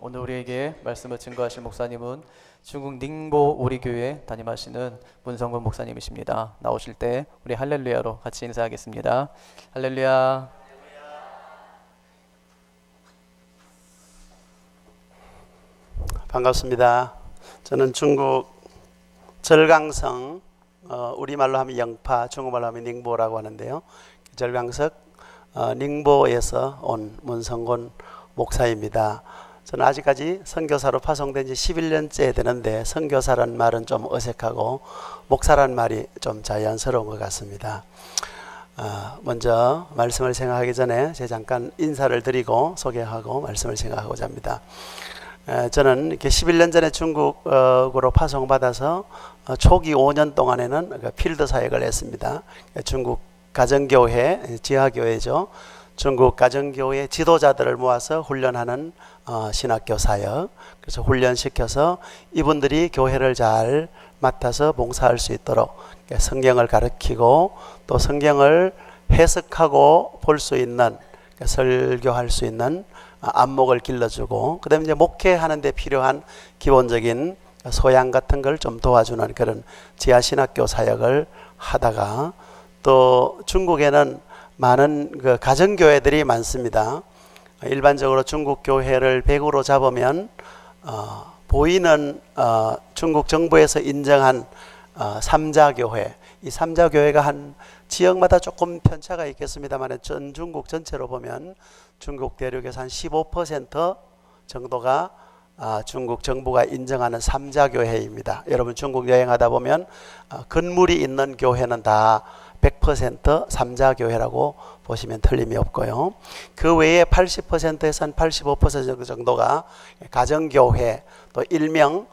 오늘 우리에게 말씀을 증거하실 목사님은 중국 닝보 우리교회 담임하시는 문성근 목사님이십니다. 나오실 때 우리 할렐루야로 같이 인사하겠습니다. 할렐루야. 반갑습니다. 저는 중국 절강성, 우리말로 하면 영파, 중국말로 하면 닝보라고 하는데요. 절강석 닝보에서 온 문성근 목사입니다. 저는 아직까지 선교사로 파송된 지 11년째 되는데 선교사라는 말은 좀 어색하고 목사라는 말이 좀 자연스러운 것 같습니다. 먼저 말씀을 생각하기 전에 제가 잠깐 인사를 드리고 소개하고 말씀을 생각하고자 합니다. 저는 이렇게 11년 전에 중국으로 파송받아서 초기 5년 동안에는 필드 사역을 했습니다. 중국 가정교회, 지하교회죠. 중국 가정교회 지도자들을 모아서 훈련하는 신학교 사역, 그래서 훈련시켜서 이분들이 교회를 잘 맡아서 봉사할 수 있도록 성경을 가르치고 또 성경을 해석하고 볼 수 있는, 설교할 수 있는 안목을 길러주고, 그 다음에 이제 목회하는 데 필요한 기본적인 소양 같은 걸 좀 도와주는 그런 지하신학교 사역을 하다가, 또 중국에는 많은 그 가정교회들이 많습니다. 일반적으로 중국 교회를 100으로 잡으면 보이는 중국 정부에서 인정한 3자 교회, 이 3자 교회가 한 지역마다 조금 편차가 있겠습니다만 전 중국 전체로 보면 중국 대륙에서 한 15% 정도가 중국 정부가 인정하는 3자 교회입니다. 여러분 중국 여행하다 보면 건물이 있는 교회는 다 100% 3자 교회라고 보시면 틀림이 없고요. 그 외에 80%에서 한 85% 정도가 가정교회, 또 일명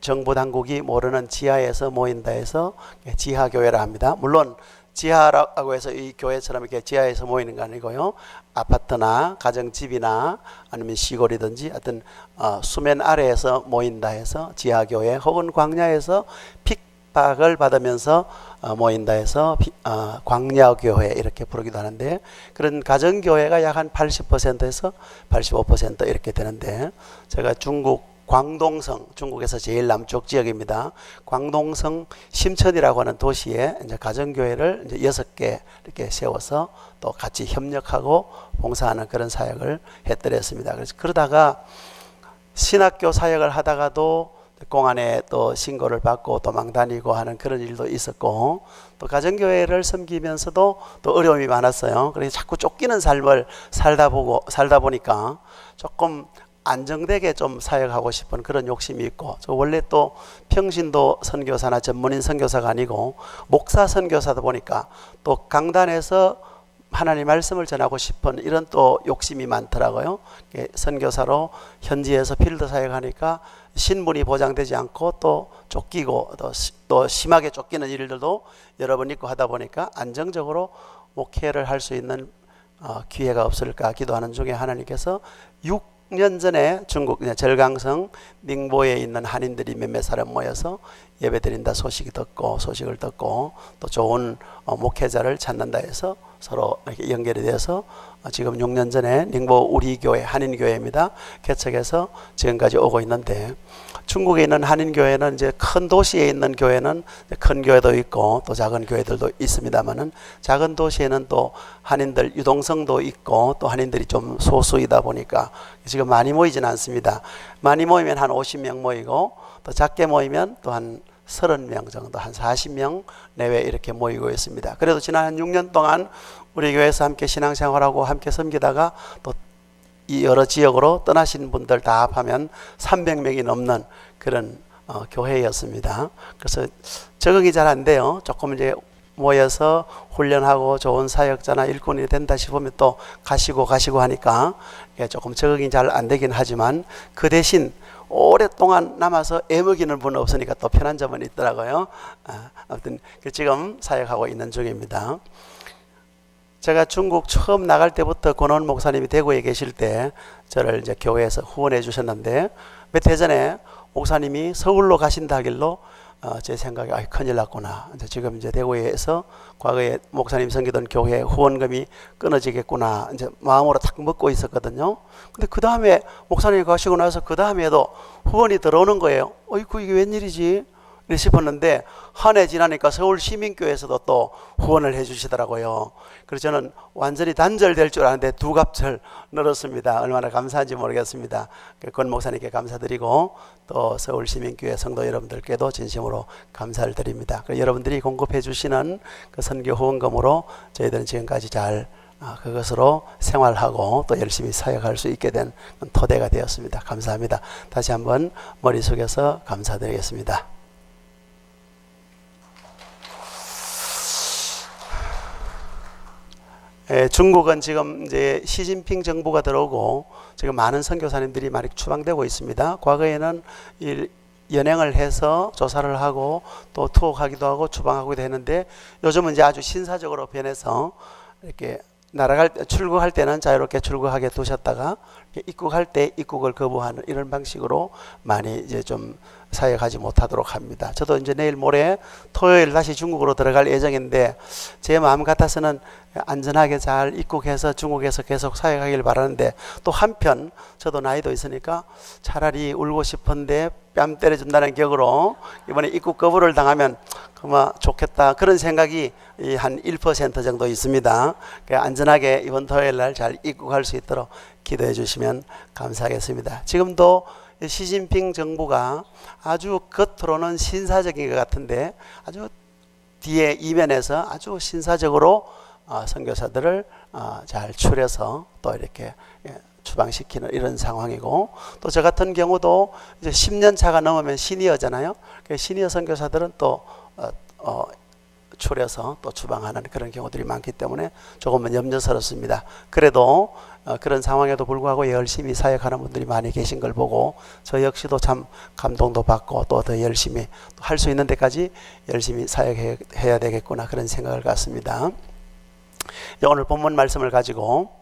정부 당국이 모르는 지하에서 모인다 해서 지하교회라 합니다. 물론 지하라고 해서 이 교회처럼 이렇게 지하에서 모이는 거 아니고요. 아파트나 가정집이나 아니면 시골이든지 하여튼 수면 아래에서 모인다 해서 지하교회, 혹은 광야에서 핍박을 받으면서 모인다 해서 광야교회 이렇게 부르기도 하는데, 그런 가정교회가 약 한 80%에서 85% 이렇게 되는데, 제가 중국 광동성, 중국에서 제일 남쪽 지역입니다. 광동성 심천이라고 하는 도시에 이제 가정교회를 이제 6개 이렇게 세워서 또 같이 협력하고 봉사하는 그런 사역을 했더랬습니다. 그래서 그러다가 신학교 사역을 하다가도 공안에 또 신고를 받고 도망 다니고 하는 그런 일도 있었고, 또 가정교회를 섬기면서도 또 어려움이 많았어요. 그래서 자꾸 쫓기는 삶을 살다 보니까 조금 안정되게 좀 사역하고 싶은 그런 욕심이 있고, 저 원래 또 평신도 선교사나 전문인 선교사가 아니고 목사 선교사다 보니까 또 강단에서 하나님 말씀을 전하고 싶은 이런 또 욕심이 많더라고요. 선교사로 현지에서 필드 사역하니까 신분이 보장되지 않고 또 쫓기고 또 심하게 쫓기는 일들도 여러 번 있고 하다 보니까 안정적으로 목회를 할 수 있는 기회가 없을까 기도하는 중에 하나님께서 6년 전에 중국 절강성 닝보에 있는 한인들이 몇몇 사람 모여서 예배드린다 소식을 듣고 또 좋은 목회자를 찾는다 해서 서로 이렇게 연결이 되어서 지금 6년 전에 닝보 우리교회 한인교회입니다. 개척해서 지금까지 오고 있는데, 중국에 있는 한인교회는 이제 큰 도시에 있는 교회는 큰 교회도 있고 또 작은 교회들도 있습니다만은, 작은 도시에는 또 한인들 유동성도 있고 또 한인들이 좀 소수이다 보니까 지금 많이 모이지는 않습니다. 많이 모이면 한 50명 모이고, 또 작게 모이면 또 한 30명 정도, 한 40명 내외 이렇게 모이고 있습니다. 그래도 지난 한 6년 동안 우리 교회에서 함께 신앙생활하고 함께 섬기다가 또 이 여러 지역으로 떠나신 분들 다 합하면 300명이 넘는 그런 교회였습니다. 그래서 적응이 잘 안 돼요. 조금 이제 모여서 훈련하고 좋은 사역자나 일꾼이 된다 싶으면 또 가시고 하니까 조금 적응이 잘 안 되긴 하지만, 그 대신 오랫동안 남아서 애먹이는 분은 없으니까 또 편한 점은 있더라고요. 아무튼 지금 사역하고 있는 중입니다. 제가 중국 처음 나갈 때부터 권원 목사님이 대구에 계실 때 저를 이제 교회에서 후원해 주셨는데, 몇 해 전에 목사님이 서울로 가신다 하길로 제 생각에 큰일 났구나. 지금 이제 대구에서 과거에 목사님 섬기던 교회 후원금이 끊어지겠구나. 이제 마음으로 탁 먹고 있었거든요. 근데 그 다음에 목사님이 가시고 나서 그 다음에도 후원이 들어오는 거예요. 어이구, 이게 웬일이지? 싶었는데 한 해 지나니까 서울 시민교회에서도 또 후원을 해주시더라고요. 그래서 저는 완전히 단절될 줄 알았는데 두 갑절 늘었습니다. 얼마나 감사한지 모르겠습니다. 권 목사님께 감사드리고 또 서울 시민교회 성도 여러분들께도 진심으로 감사를 드립니다. 여러분들이 공급해 주시는 그 선교 후원금으로 저희들은 지금까지 잘 그것으로 생활하고 또 열심히 사역할 수 있게 된 토대가 되었습니다. 감사합니다. 다시 한번 머리 숙여서 감사드리겠습니다. 중국은 지금 이제 시진핑 정부가 들어오고 지금 많은 선교사님들이 많이 추방되고 있습니다. 과거에는 연행을 해서 조사를 하고 또 투옥하기도 하고 추방하기도 했는데 요즘은 이제 아주 신사적으로 변해서 이렇게 출국할 때는 자유롭게 출국하게 두셨다가 입국할 때 입국을 거부하는 이런 방식으로 많이 이제 좀 사역하지 못하도록 합니다. 저도 이제 내일 모레 토요일 다시 중국으로 들어갈 예정인데 제 마음 같아서는 안전하게 잘 입국해서 중국에서 계속 사역하길 바라는데 또 한편 저도 나이도 있으니까 차라리 울고 싶은데 뺨 때려준다는 격으로 이번에 입국 거부를 당하면 그만 좋겠다 그런 생각이 한 1% 정도 있습니다. 안전하게 이번 토요일 날 잘 입국할 수 있도록 기도해 주시면 감사하겠습니다. 지금도 시진핑 정부가 아주 겉으로는 신사적인 것 같은데 아주 뒤에 이면에서 아주 신사적으로 선교사들을 잘 추려서 또 이렇게 추방시키는 이런 상황이고 또 저 같은 경우도 이제 10년 차가 넘으면 시니어잖아요. 시니어 선교사들은 또 추려서 또 추방하는 그런 경우들이 많기 때문에 조금은 염려스럽습니다. 그래도 그런 상황에도 불구하고 열심히 사역하는 분들이 많이 계신 걸 보고 저 역시도 참 감동도 받고 또 더 열심히 할 수 있는 데까지 열심히 사역해야 되겠구나 그런 생각을 갖습니다. 오늘 본문 말씀을 가지고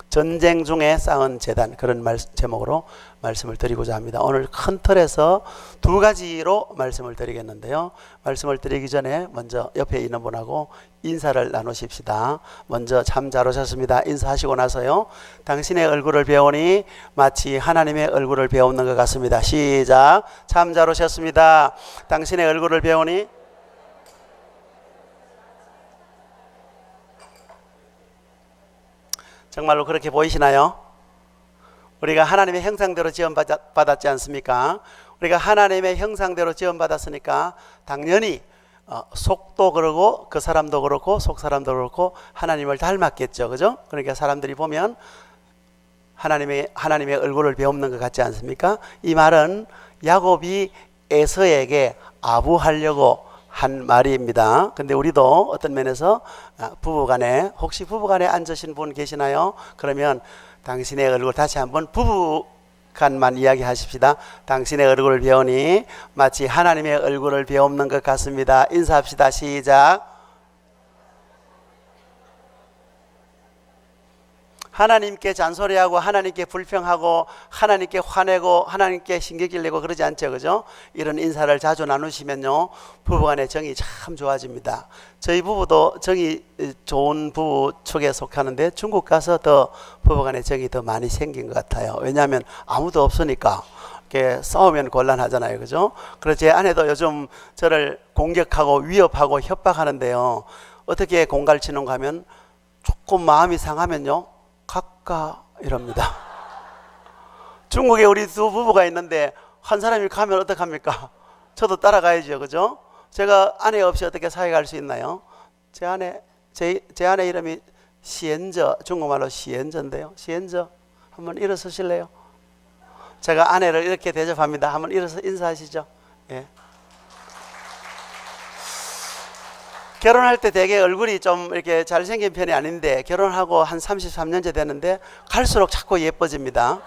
전쟁 중에 쌓은 재단 그런 제목으로 말씀을 드리고자 합니다. 오늘 큰 틀에서 두 가지로 말씀을 드리겠는데요. 말씀을 드리기 전에 먼저 옆에 있는 분하고 인사를 나누십시다. 먼저 참 잘 오셨습니다. 인사하시고 나서요. 당신의 얼굴을 배우니 마치 하나님의 얼굴을 배우는 것 같습니다. 시작. 참 잘 오셨습니다. 당신의 얼굴을 배우니 정말로 그렇게 보이시나요? 우리가 하나님의 형상대로 지음받았지 않습니까? 우리가 하나님의 형상대로 지음받았으니까 당연히 속도 그러고 그 사람도 그렇고 속 사람도 그렇고 하나님을 닮았겠죠. 그죠? 그러니까 사람들이 보면 하나님의 얼굴을 배우는 것 같지 않습니까? 이 말은 야곱이 에서에게 아부하려고 한 말입니다. 근데 우리도 어떤 면에서 부부간에 혹시 부부간에 앉으신 분 계시나요? 그러면 당신의 얼굴 다시 한번 부부간만 이야기하십시다. 당신의 얼굴을 배우니 마치 하나님의 얼굴을 배우는 것 같습니다. 인사합시다. 시작. 하나님께 잔소리하고 하나님께 불평하고 하나님께 화내고 하나님께 신경질 내고 그러지 않죠. 그죠? 이런 인사를 자주 나누시면요 부부간의 정이 참 좋아집니다. 저희 부부도 정이 좋은 부부 축에 속하는데 중국 가서 더 부부간의 정이 더 많이 생긴 것 같아요. 왜냐하면 아무도 없으니까 이렇게 싸우면 곤란하잖아요. 그죠? 그래서 제 아내도 요즘 저를 공격하고 위협하고 협박하는데요. 어떻게 공갈치는가 하면 조금 마음이 상하면요 가까 이럽니다. 중국에 우리 두 부부가 있는데 한 사람이 가면 어떡합니까? 저도 따라가야죠. 그죠? 제가 아내 없이 어떻게 사역할 수 있나요? 제 아내 이름이 시엔저, 중국말로 시엔저인데요. 시엔저 한번 일어서실래요? 제가 아내를 이렇게 대접합니다. 한번 일어서 인사하시죠. 예. 결혼할 때 되게 얼굴이 좀 이렇게 잘생긴 편이 아닌데 결혼하고 한 33년째 됐는데 갈수록 자꾸 예뻐집니다.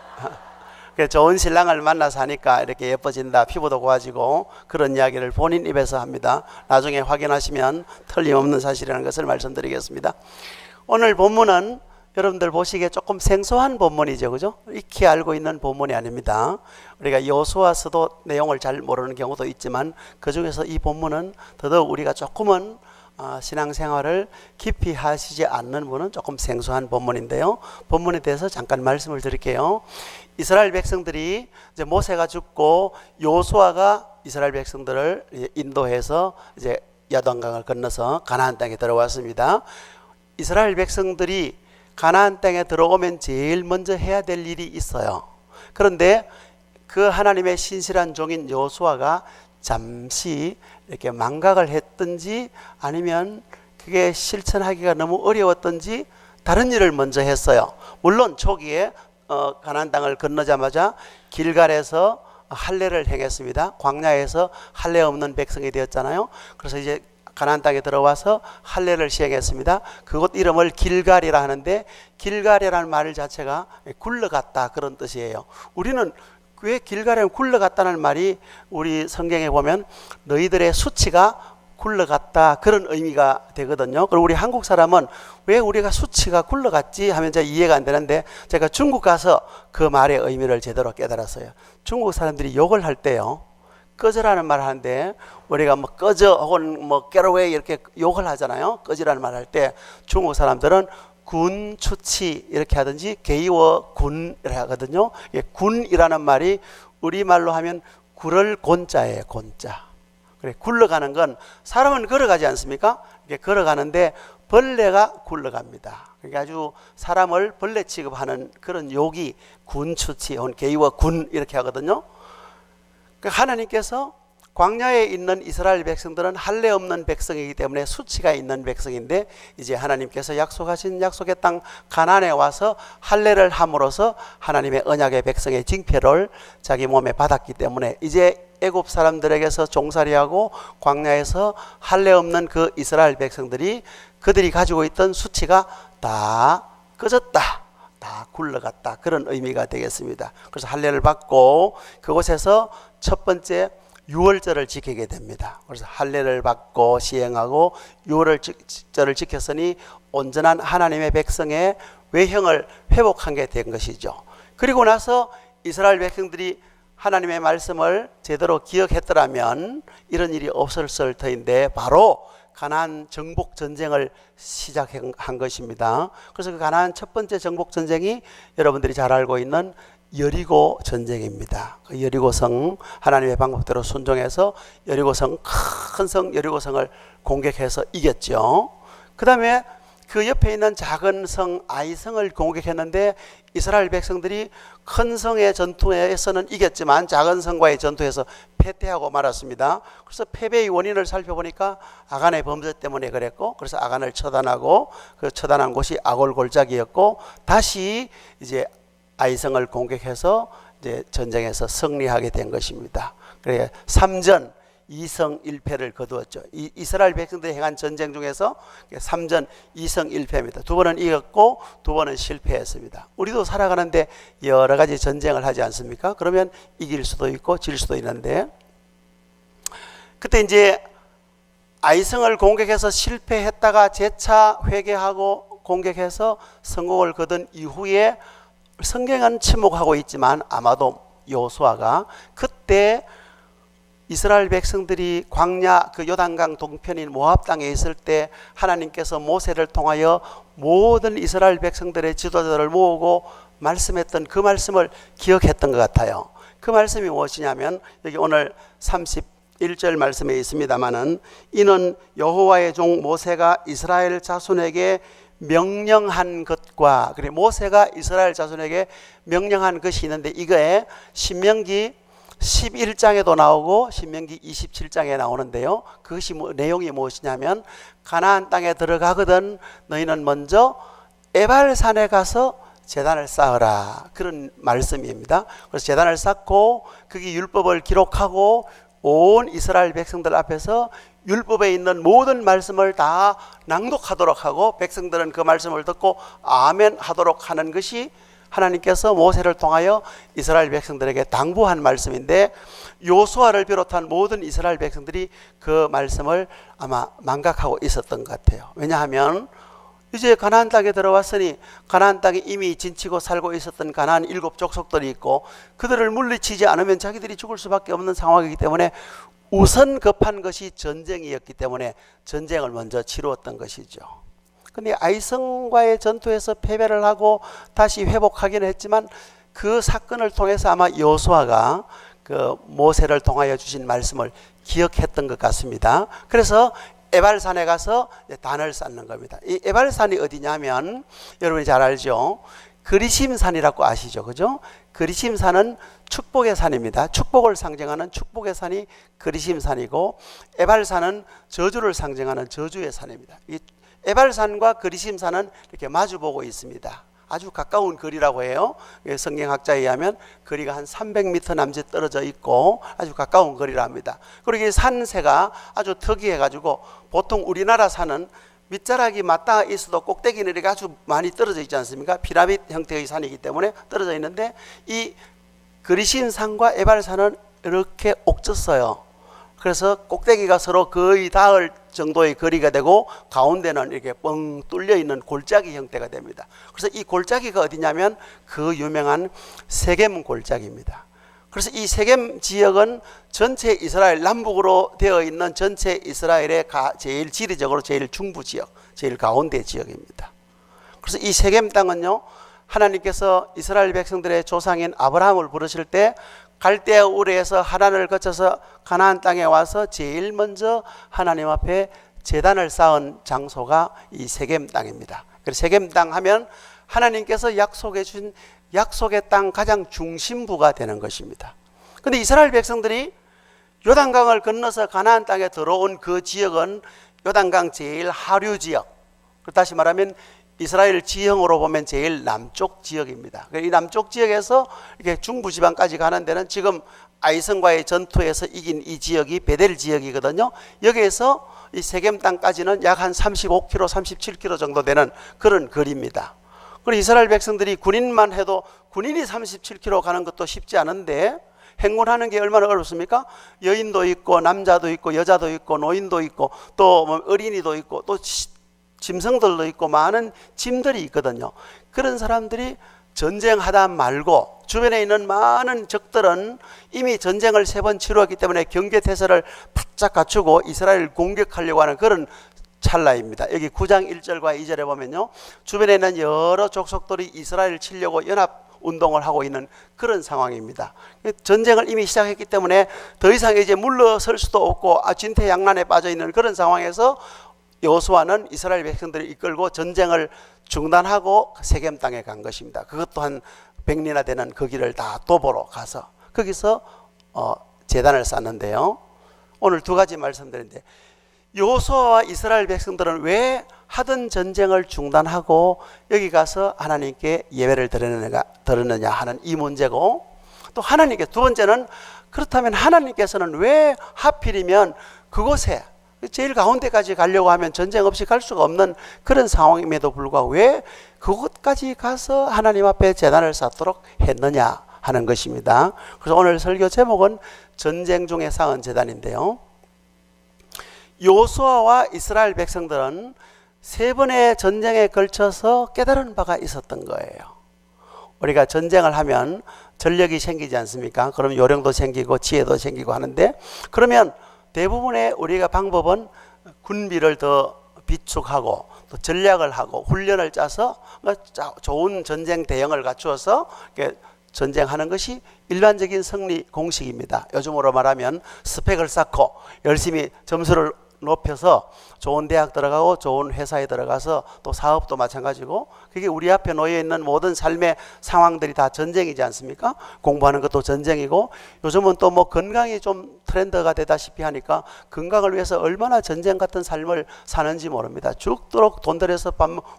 좋은 신랑을 만나서 하니까 이렇게 예뻐진다, 피부도 고와지고 그런 이야기를 본인 입에서 합니다. 나중에 확인하시면 틀림없는 사실이라는 것을 말씀드리겠습니다. 오늘 본문은 여러분들 보시기에 조금 생소한 본문이죠, 그죠? 익히 알고 있는 본문이 아닙니다. 우리가 여호수아서도 내용을 잘 모르는 경우도 있지만 그 중에서 이 본문은 더더욱 우리가 조금은 신앙생활을 깊이 하시지 않는 분은 조금 생소한 본문인데요. 본문에 대해서 잠깐 말씀을 드릴게요. 이스라엘 백성들이 이제 모세가 죽고 여호수아가 이스라엘 백성들을 인도해서 이제 야단강을 건너서 가나안 땅에 들어왔습니다. 이스라엘 백성들이 가나안 땅에 들어오면 제일 먼저 해야 될 일이 있어요. 그런데 그 하나님의 신실한 종인 여호수아가 잠시 이렇게 망각을 했든지 아니면 그게 실천하기가 너무 어려웠든지 다른 일을 먼저 했어요. 물론 초기에 가나안 땅을 건너자마자 길갈에서 할례를 행했습니다. 광야에서 할례 없는 백성이 되었잖아요. 그래서 이제 가나안 땅에 들어와서 할례를 시행했습니다. 그곳 이름을 길갈이라 하는데 길갈이라는 말 자체가 굴러갔다 그런 뜻이에요. 우리는 왜 길갈에 굴러갔다는 말이 우리 성경에 보면 너희들의 수치가 굴러갔다 그런 의미가 되거든요. 그리고 우리 한국 사람은 왜 우리가 수치가 굴러갔지 하면 잘 이해가 안 되는데 제가 중국 가서 그 말의 의미를 제대로 깨달았어요. 중국 사람들이 욕을 할 때요, 꺼져라는 말을 하는데 우리가 뭐 꺼져 혹은 뭐 get away 이렇게 욕을 하잖아요. 꺼지라는 말을 할 때 중국 사람들은 군, 추치 이렇게 하든지 개이워 군 이렇게 하거든요. 군이라는 말이 우리말로 하면 굴을 곤자예요. 곤자. 그래, 굴러가는 건 사람은 걸어가지 않습니까? 이렇게 걸어가는데 벌레가 굴러갑니다. 그러니까 아주 사람을 벌레 취급하는 그런 욕이 군, 추치 혹은 개이워 군 이렇게 하거든요. 그러니까 하나님께서 광야에 있는 이스라엘 백성들은 할례 없는 백성이기 때문에 수치가 있는 백성인데 이제 하나님께서 약속하신 약속의 땅 가나안에 와서 할례를 함으로써 하나님의 언약의 백성의 징표를 자기 몸에 받았기 때문에 이제 애굽 사람들에게서 종살이하고 광야에서 할례 없는 그 이스라엘 백성들이 그들이 가지고 있던 수치가 다 꺼졌다, 다 굴러갔다 그런 의미가 되겠습니다. 그래서 할례를 받고 그곳에서 첫 번째 유월절을 지키게 됩니다. 그래서 할례를 받고 시행하고 유월절을 지켰으니 온전한 하나님의 백성의 외형을 회복한 게 된 것이죠. 그리고 나서 이스라엘 백성들이 하나님의 말씀을 제대로 기억했더라면 이런 일이 없었을 터인데 바로 가나안 정복 전쟁을 시작한 것입니다. 그래서 그 가나안 첫 번째 정복 전쟁이 여러분들이 잘 알고 있는 여리고 전쟁입니다. 그 여리고성 하나님의 방법대로 순종해서 여리고성 큰 성 여리고성을 공격해서 이겼죠. 그 다음에 그 옆에 있는 작은 성 아이성을 공격했는데 이스라엘 백성들이 큰 성의 전투에서는 이겼지만 작은 성과의 전투에서 패퇴하고 말았습니다. 그래서 패배의 원인을 살펴보니까 아간의 범죄 때문에 그랬고, 그래서 아간을 처단하고 그 처단한 곳이 아골 골짜기였고, 다시 이제 아이성을 공격해서 이제 전쟁에서 승리하게 된 것입니다. 그래 3전 2승 1패를 거두었죠. 이스라엘 백성들이 행한 전쟁 중에서 3전 2승 1패입니다. 두 번은 이겼고 두 번은 실패했습니다. 우리도 살아가는데 여러 가지 전쟁을 하지 않습니까? 그러면 이길 수도 있고 질 수도 있는데, 그때 이제 아이성을 공격해서 실패했다가 재차 회개하고 공격해서 성공을 거둔 이후에 성경은 침묵하고 있지만 아마도 여호수아가 그때 이스라엘 백성들이 광야 그 요단강 동편인 모압 땅에 있을 때 하나님께서 모세를 통하여 모든 이스라엘 백성들의 지도자들을 모으고 말씀했던 그 말씀을 기억했던 것 같아요. 그 말씀이 무엇이냐면 여기 오늘 31절 말씀에 있습니다마는 이는 여호와의 종 모세가 이스라엘 자손에게 명령한 것과, 그래 모세가 이스라엘 자손에게 명령한 것이 있는데 이거에 신명기 11장에도 나오고 신명기 27장에 나오는데요. 그것이 내용이 무엇이냐면 가나안 땅에 들어가거든 너희는 먼저 에발산에 가서 제단을 쌓으라 그런 말씀입니다. 그래서 제단을 쌓고 거기 율법을 기록하고 온 이스라엘 백성들 앞에서 율법에 있는 모든 말씀을 다 낭독하도록 하고 백성들은 그 말씀을 듣고 아멘 하도록 하는 것이 하나님께서 모세를 통하여 이스라엘 백성들에게 당부한 말씀인데, 요수아를 비롯한 모든 이스라엘 백성들이 그 말씀을 아마 망각하고 있었던 것 같아요. 왜냐하면 이제 가나안 땅에 들어왔으니 가나안 땅에 이미 진치고 살고 있었던 가나안 7 족속들이 있고 그들을 물리치지 않으면 자기들이 죽을 수밖에 없는 상황이기 때문에 우선 급한 것이 전쟁이었기 때문에 전쟁을 먼저 치루었던 것이죠. 근데 아이성과의 전투에서 패배를 하고 다시 회복하기는 했지만 그 사건을 통해서 아마 여호수아가 그 모세를 통하여 주신 말씀을 기억했던 것 같습니다. 그래서 에발산에 가서 단을 쌓는 겁니다. 이 에발산이 어디냐면 여러분이 잘 알죠. 그리심산이라고 아시죠, 그죠? 그리심산은 축복의 산입니다. 축복을 상징하는 축복의 산이 그리심산이고 에발산은 저주를 상징하는 저주의 산입니다. 이 에발산과 그리심산은 이렇게 마주보고 있습니다. 아주 가까운 거리라고 해요. 성경학자에 의하면 거리가 한 300m 남짓 떨어져 있고 아주 가까운 거리라 합니다. 그리고 이 산세가 아주 특이해가지고 보통 우리나라 산은 밑자락이 맞닿아 있어도 꼭대기는 이렇게 아주 많이 떨어져 있지 않습니까? 피라미드 형태의 산이기 때문에 떨어져 있는데 이 그리심산과 에발산은 이렇게 옥졌어요. 그래서 꼭대기가 서로 거의 닿을 정도의 거리가 되고 가운데는 이렇게 뻥 뚫려 있는 골짜기 형태가 됩니다. 그래서 이 골짜기가 어디냐면 그 유명한 세겜 골짜기입니다. 그래서 이 세겜 지역은 전체 이스라엘 남북으로 되어 있는 전체 이스라엘의 제일 지리적으로 제일 중부 지역, 제일 가운데 지역입니다. 그래서 이 세겜 땅은요, 하나님께서 이스라엘 백성들의 조상인 아브라함을 부르실 때 갈대아 우르에서 하란을 거쳐서 가나안 땅에 와서 제일 먼저 하나님 앞에 제단을 쌓은 장소가 이 세겜 땅입니다. 그래서 세겜 땅 하면 하나님께서 약속해 주신 약속의 땅 가장 중심부가 되는 것입니다. 그런데 이스라엘 백성들이 요단강을 건너서 가나안 땅에 들어온 그 지역은 요단강 제일 하류 지역, 다시 말하면 이스라엘 지형으로 보면 제일 남쪽 지역입니다. 이 남쪽 지역에서 이렇게 중부지방까지 가는 데는 지금 아이성과의 전투에서 이긴 이 지역이 베델 지역이거든요. 여기에서 이 세겜 땅까지는 약 한 35km, 37km 정도 되는 그런 거리입니다. 그리고 이스라엘 백성들이 군인만 해도 군인이 37km 가는 것도 쉽지 않은데 행군하는 게 얼마나 어렵습니까? 여인도 있고 남자도 있고 여자도 있고 노인도 있고 또 어린이도 있고 또 짐승들도 있고 많은 짐들이 있거든요. 그런 사람들이 전쟁하다 말고 주변에 있는 많은 적들은 이미 전쟁을 3번 치루었기 때문에 경계태세를 바짝 갖추고 이스라엘을 공격하려고 하는 그런 찰나입니다. 여기 9장 1절과 2절에 보면요, 주변에 있는 여러 족속들이 이스라엘을 치려고 연합 운동을 하고 있는 그런 상황입니다. 전쟁을 이미 시작했기 때문에 더 이상 이제 물러설 수도 없고 진퇴양난에 빠져 있는 그런 상황에서 여호수아는 이스라엘 백성들을 이끌고 전쟁을 중단하고 세겜 땅에 간 것입니다. 그것도 한 100리나 되는 그 길을 다 도보로 가서 거기서 제단을 쌓는데요. 오늘 2가지 말씀드리는데 여호수아와 이스라엘 백성들은 왜 하던 전쟁을 중단하고 여기 가서 하나님께 예배를 드렸느냐 하는 이 문제고, 또 하나님께 두 번째는 그렇다면 하나님께서는 왜 하필이면 그곳에 제일 가운데까지 가려고 하면 전쟁 없이 갈 수가 없는 그런 상황임에도 불구하고 왜 그곳까지 가서 하나님 앞에 제단을 쌓도록 했느냐 하는 것입니다. 그래서 오늘 설교 제목은 전쟁 중에 쌓은 제단인데요, 여호수아와 이스라엘 백성들은 3번의 전쟁에 걸쳐서 깨달은 바가 있었던 거예요. 우리가 전쟁을 하면 전력이 생기지 않습니까? 그럼 요령도 생기고 지혜도 생기고 하는데, 그러면 대부분의 우리가 방법은 군비를 더 비축하고 또 전략을 하고 훈련을 짜서 좋은 전쟁 대형을 갖추어서 전쟁하는 것이 일반적인 승리 공식입니다. 요즘으로 말하면 스펙을 쌓고 열심히 점수를 높여서 좋은 대학 들어가고 좋은 회사에 들어가서 또 사업도 마찬가지고, 그게 우리 앞에 놓여 있는 모든 삶의 상황들이 다 전쟁이지 않습니까? 공부하는 것도 전쟁이고, 요즘은 또 뭐 건강이 좀 트렌드가 되다시피 하니까 건강을 위해서 얼마나 전쟁 같은 삶을 사는지 모릅니다. 죽도록 돈 들여서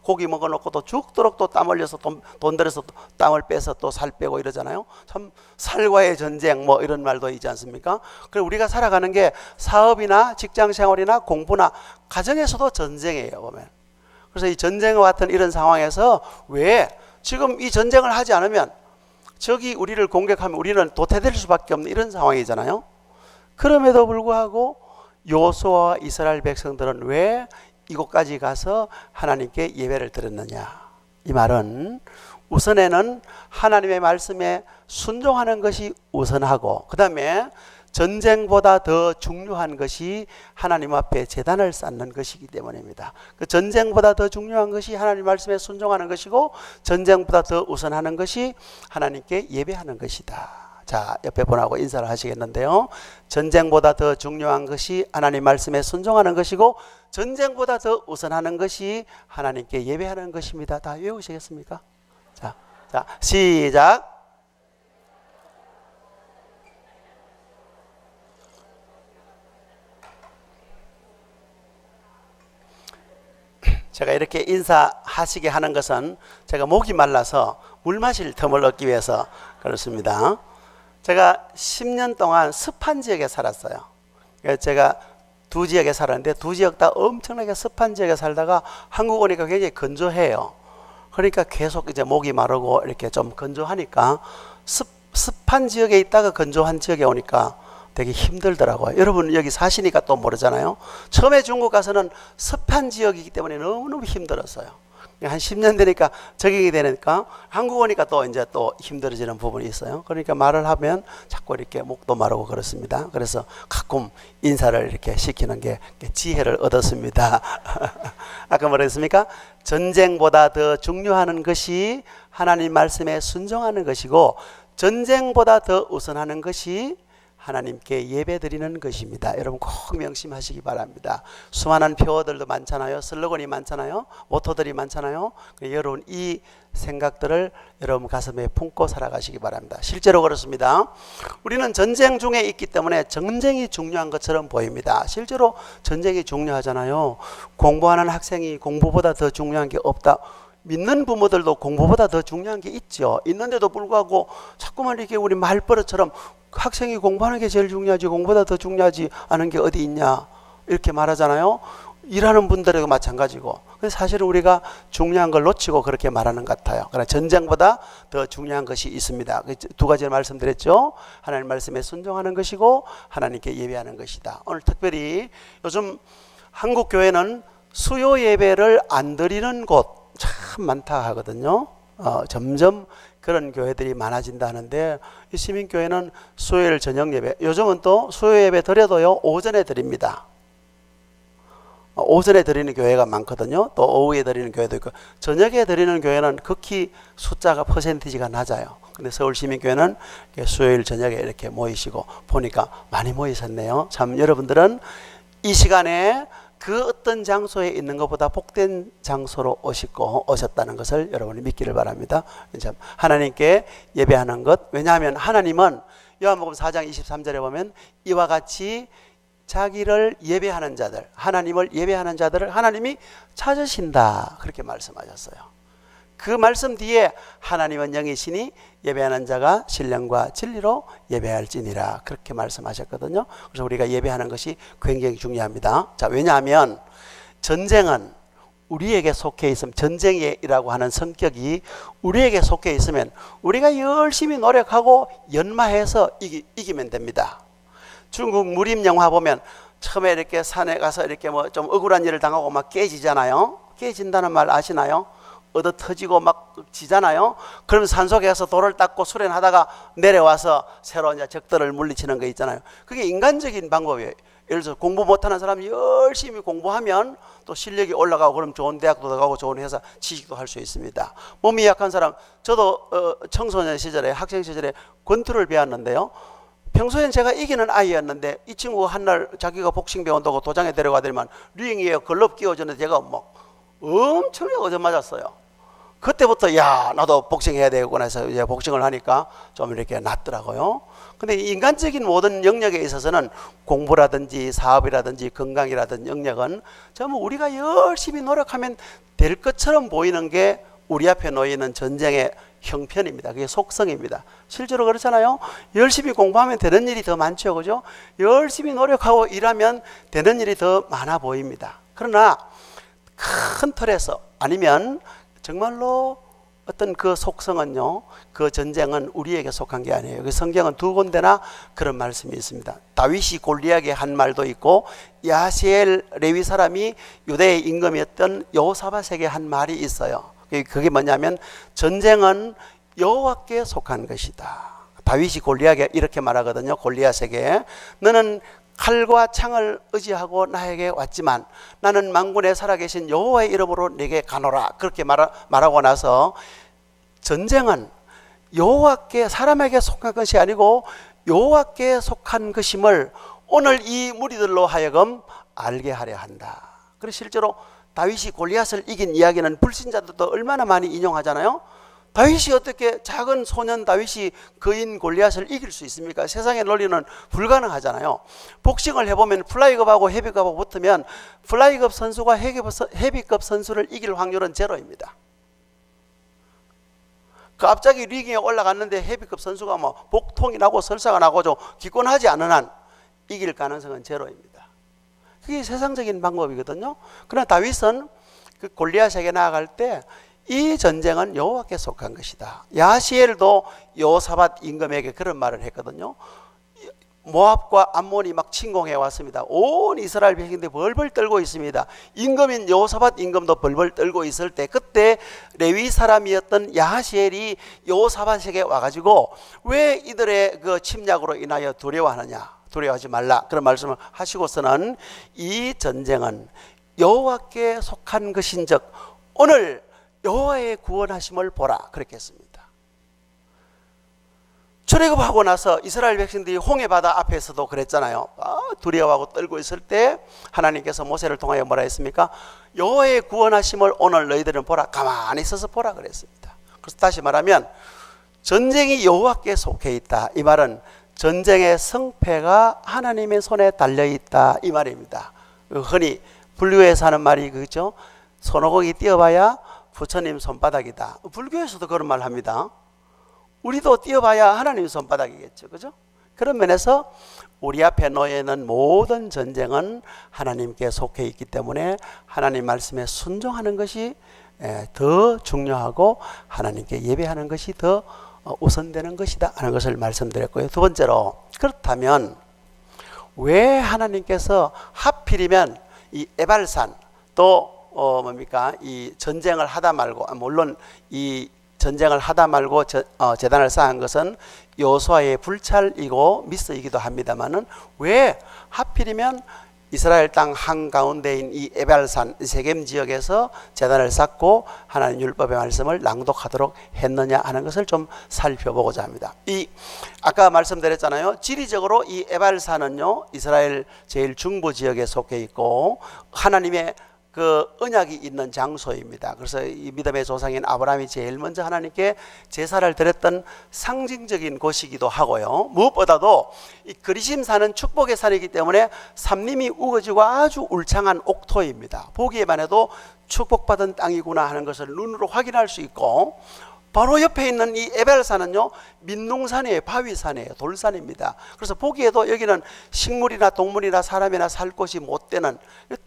고기 먹어놓고 또 죽도록 또 땀 흘려서 돈 들여서 땀을 빼서 또 살 빼고 이러잖아요. 참 살과의 전쟁 뭐 이런 말도 있지 않습니까? 그래서 우리가 살아가는 게 사업이나 직장 생활이나 공부나 가정에서도 전쟁이에요, 보면. 그래서 이 전쟁과 같은 이런 상황에서 왜 지금 이 전쟁을 하지 않으면 적이 우리를 공격하면 우리는 도태될 수밖에 없는 이런 상황이잖아요. 그럼에도 불구하고 여호수아와 이스라엘 백성들은 왜 이곳까지 가서 하나님께 예배를 드렸느냐? 이 말은 우선에는 하나님의 말씀에 순종하는 것이 우선하고, 그 다음에 전쟁보다 더 중요한 것이 하나님 앞에 제단을 쌓는 것이기 때문입니다. 그 전쟁보다 더 중요한 것이 하나님 말씀에 순종하는 것이고, 전쟁보다 더 우선하는 것이 하나님께 예배하는 것이다. 자, 옆에 분하고 인사를 하시겠는데요. 전쟁보다 더 중요한 것이 하나님 말씀에 순종하는 것이고, 전쟁보다 더 우선하는 것이 하나님께 예배하는 것입니다. 다 외우시겠습니까? 자, 시작. 제가 이렇게 인사하시게 하는 것은 제가 목이 말라서 물 마실 틈을 얻기 위해서 그렇습니다. 제가 10년 동안 습한 지역에 살았어요. 제가 두 지역에 살았는데 두 지역 다 엄청나게 습한 지역에 살다가 한국 오니까 굉장히 건조해요. 그러니까 계속 이제 목이 마르고 이렇게 좀 건조하니까 습한 지역에 있다가 건조한 지역에 오니까 되게 힘들더라고요. 여러분 여기 사시니까 또 모르잖아요. 처음에 중국 가서는 습한 지역이기 때문에 너무너무 힘들었어요. 한 10년 되니까 적응이 되니까 한국 오니까 또 이제 또 힘들어지는 부분이 있어요. 그러니까 말을 하면 자꾸 이렇게 목도 마르고 그렇습니다. 그래서 가끔 인사를 이렇게 시키는 게 지혜를 얻었습니다. 아까 뭐라 했습니까? 전쟁보다 더 중요한 것이 하나님 말씀에 순종하는 것이고, 전쟁보다 더 우선하는 것이 하나님께 예배드리는 것입니다. 여러분 꼭 명심하시기 바랍니다. 수많은 표어들도 많잖아요. 슬로건이 많잖아요. 모토들이 많잖아요. 여러분 이 생각들을 여러분 가슴에 품고 살아가시기 바랍니다. 실제로 그렇습니다. 우리는 전쟁 중에 있기 때문에 전쟁이 중요한 것처럼 보입니다. 실제로 전쟁이 중요하잖아요. 공부하는 학생이 공부보다 더 중요한 게 없다. 믿는 부모들도 공부보다 더 중요한 게 있죠. 있는데도 불구하고 자꾸만 이렇게 우리 말버릇처럼 학생이 공부하는 게 제일 중요하지 공부보다 더 중요하지 않은 게 어디 있냐 이렇게 말하잖아요. 일하는 분들에도 마찬가지고. 사실은 우리가 중요한 걸 놓치고 그렇게 말하는 것 같아요. 그러나 전쟁보다 더 중요한 것이 있습니다. 두 가지를 말씀드렸죠. 하나님 말씀에 순종하는 것이고 하나님께 예배하는 것이다. 오늘 특별히 요즘 한국 교회는 수요 예배를 안 드리는 곳 참 많다 하거든요. 점점 그런 교회들이 많아진다 하는데, 이 시민교회는 수요일 저녁 예배, 요즘은 또 수요 예배 드려도요 오전에 드립니다. 오전에 드리는 교회가 많거든요. 또 오후에 드리는 교회도 있고, 저녁에 드리는 교회는 극히 숫자가 퍼센티지가 낮아요. 근데 서울시민교회는 수요일 저녁에 이렇게 모이시고 보니까 많이 모이셨네요. 참 여러분들은 이 시간에 그 어떤 장소에 있는 것보다 복된 장소로 오셨다는 것을 여러분이 믿기를 바랍니다. 하나님께 예배하는 것. 왜냐하면 하나님은 요한복음 4장 23절에 보면 이와 같이 자기를 예배하는 자들, 하나님을 예배하는 자들을 하나님이 찾으신다. 그렇게 말씀하셨어요. 그 말씀 뒤에 하나님은 영이시니 예배하는 자가 신령과 진리로 예배할지니라 그렇게 말씀하셨거든요. 그래서 우리가 예배하는 것이 굉장히 중요합니다. 자, 왜냐하면 전쟁은 우리에게 속해 있으면, 전쟁이라고 하는 성격이 우리에게 속해 있으면 우리가 열심히 노력하고 연마해서 이기면 됩니다. 중국 무림 영화 보면 처음에 이렇게 산에 가서 이렇게 뭐 좀 억울한 일을 당하고 막 깨지잖아요. 깨진다는 말 아시나요? 얻어 터지고 막 지잖아요. 그러면 산속에 가서 돌을 닦고 수련하다가 내려와서 새로 이제 적들을 물리치는 거 있잖아요. 그게 인간적인 방법이에요. 예를 들어서 공부 못하는 사람이 열심히 공부하면 또 실력이 올라가고 그럼 좋은 대학도 가고 좋은 회사 취직도 할 수 있습니다. 몸이 약한 사람, 저도 청소년 시절에 학생 시절에 권투를 배웠는데요. 평소엔 제가 이기는 아이였는데 이 친구가 한날 자기가 복싱 배운다고 도장에 데려가더니만 링에 글럽 끼워주는데 제가 막 엄청나게 얻어맞았어요. 그때부터 야 나도 복싱 해야 되겠구나 해서 이제 복싱을 하니까 좀 이렇게 낫더라고요. 근데 인간적인 모든 영역에 있어서는 공부라든지 사업이라든지 건강이라든지 영역은 전부 우리가 열심히 노력하면 될 것처럼 보이는 게 우리 앞에 놓이는 전쟁의 형편입니다. 그게 속성입니다. 실제로 그렇잖아요. 열심히 공부하면 되는 일이 더 많죠. 그죠? 열심히 노력하고 일하면 되는 일이 더 많아 보입니다. 그러나 큰 틀에서 아니면 정말로 어떤 그 속성은요, 그 전쟁은 우리에게 속한 게 아니에요. 그 성경은 두 군데나 그런 말씀이 있습니다. 다윗이 골리앗에게 한 말도 있고, 야시엘 레위 사람이 유대의 임금이었던 여호사밧에게 한 말이 있어요. 그게 뭐냐면 전쟁은 여호와께 속한 것이다. 다윗이 골리앗에게 이렇게 말하거든요. 골리앗에게 너는 칼과 창을 의지하고 나에게 왔지만 나는 만군에 살아계신 여호와의 이름으로 내게 가노라. 그렇게 말하고 나서 전쟁은 여호와께, 사람에게 속한 것이 아니고 여호와께 속한 것임을 오늘 이 무리들로 하여금 알게 하려 한다. 그래서 실제로 다윗이 골리앗을 이긴 이야기는 불신자들도 얼마나 많이 인용하잖아요. 다윗이 어떻게, 작은 소년 다윗이 거인 골리앗을 이길 수 있습니까? 세상의 논리는 불가능하잖아요. 복싱을 해보면 플라이급하고 헤비급하고 붙으면 플라이급 선수가 헤비급 선수를 이길 확률은 제로입니다. 갑자기 링에 올라갔는데 헤비급 선수가 뭐 복통이 나고 설사가 나고 좀 기권하지 않은 한 이길 가능성은 제로입니다. 그게 세상적인 방법이거든요. 그러나 다윗은 그 골리앗에게 나아갈 때 이 전쟁은 여호와께 속한 것이다. 야시엘도 여호사밧 임금에게 그런 말을 했거든요. 모압과 암몬이 막 침공해 왔습니다. 온 이스라엘 백성들이 벌벌 떨고 있습니다. 임금인 여호사밧 임금도 벌벌 떨고 있을 때, 그때 레위 사람이었던 야시엘이 여호사밧에게 와가지고 왜 이들의 그 침략으로 인하여 두려워하느냐, 두려워하지 말라, 그런 말씀을 하시고서는 이 전쟁은 여호와께 속한 것인즉 오늘 여호와의 구원하심을 보라, 그렇게 했습니다. 출애굽하고 나서 이스라엘 백성들이 홍해바다 앞에서도 그랬잖아요. 두려워하고 떨고 있을 때 하나님께서 모세를 통하여 뭐라 했습니까? 여호와의 구원하심을 오늘 너희들은 보라, 가만히 있어서 보라 그랬습니다. 그래서 다시 말하면 전쟁이 여호와께 속해 있다, 이 말은 전쟁의 성패가 하나님의 손에 달려있다, 이 말입니다. 흔히 불교에서 하는 말이 그죠? 손오공이 뛰어봐야 부처님 손바닥이다. 불교에서도 그런 말 합니다. 우리도 뛰어봐야 하나님 손바닥이겠죠, 그죠? 그런 면에서 우리 앞에 놓여 있는 모든 전쟁은 하나님께 속해 있기 때문에 하나님 말씀에 순종하는 것이 더 중요하고 하나님께 예배하는 것이 더 우선되는 것이다 하는 것을 말씀드렸고요. 두 번째로, 그렇다면 왜 하나님께서 하필이면 이 에발산 또 이 전쟁을 하다 말고, 물론 이 전쟁을 하다 말고 제단을 쌓은 것은 여호수아의 불찰이고 미스이기도 합니다만은 왜 하필이면 이스라엘 땅 한가운데인 이 에발산 세겜 지역에서 제단을 쌓고 하나님 율법의 말씀을 낭독하도록 했느냐 하는 것을 좀 살펴보고자 합니다. 이 아까 말씀드렸잖아요. 지리적으로 이 에발산은요 이스라엘 제일 중부 지역에 속해 있고 하나님의 그 언약이 있는 장소입니다. 그래서 이 믿음의 조상인 아브라함이 제일 먼저 하나님께 제사를 드렸던 상징적인 곳이기도 하고요. 무엇보다도 이 그리심산은 축복의 산이기 때문에 산림이 우거지고 아주 울창한 옥토입니다. 보기에만 해도 축복받은 땅이구나 하는 것을 눈으로 확인할 수 있고, 바로 옆에 있는 이 에벨산은요 민둥산이에요. 바위산이에요. 돌산입니다. 그래서 보기에도 여기는 식물이나 동물이나 사람이나 살 곳이 못 되는,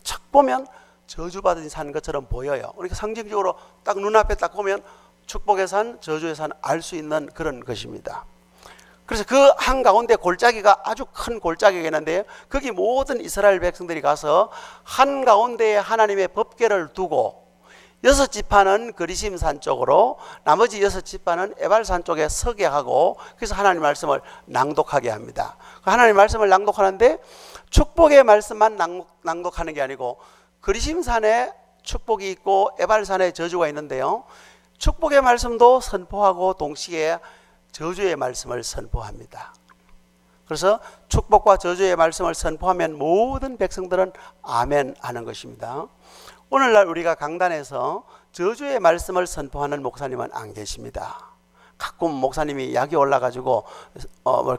착 보면 저주받은 산 것처럼 보여요. 그러니까 상징적으로 딱 눈앞에 딱 보면 축복의 산, 저주의 산 알 수 있는 그런 것입니다. 그래서 그 한가운데 골짜기가 아주 큰 골짜기가 있는데요, 거기 모든 이스라엘 백성들이 가서 한가운데에 하나님의 법궤를 두고 6지파는 그리심산 쪽으로, 나머지 6지파는 에발산 쪽에 서게 하고, 그래서 하나님 말씀을 낭독하게 합니다. 하나님 말씀을 낭독하는데 축복의 말씀만 낭독하는 게 아니고 그리심산에 축복이 있고 에발산에 저주가 있는데요, 축복의 말씀도 선포하고 동시에 저주의 말씀을 선포합니다. 그래서 축복과 저주의 말씀을 선포하면 모든 백성들은 아멘 하는 것입니다. 오늘날 우리가 강단에서 저주의 말씀을 선포하는 목사님은 안 계십니다. 가끔 목사님이 약이 올라가지고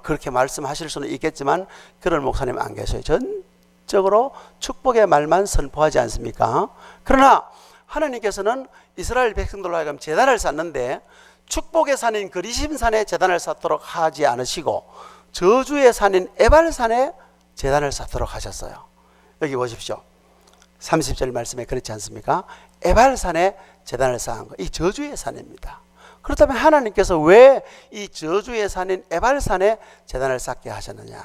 그렇게 말씀하실 수는 있겠지만 그런 목사님 안 계셔요. 전적으로 축복의 말만 선포하지 않습니까? 그러나 하나님께서는 이스라엘 백성들로 하여금 제단을 쌓는데 축복의 산인 그리심산에 제단을 쌓도록 하지 않으시고 저주의 산인 에발산에 제단을 쌓도록 하셨어요. 여기 보십시오. 30절 말씀에 그렇지 않습니까? 에발산에 제단을 쌓은 거, 이 저주의 산입니다. 그렇다면 하나님께서 왜 이 저주의 산인 에발산에 제단을 쌓게 하셨느냐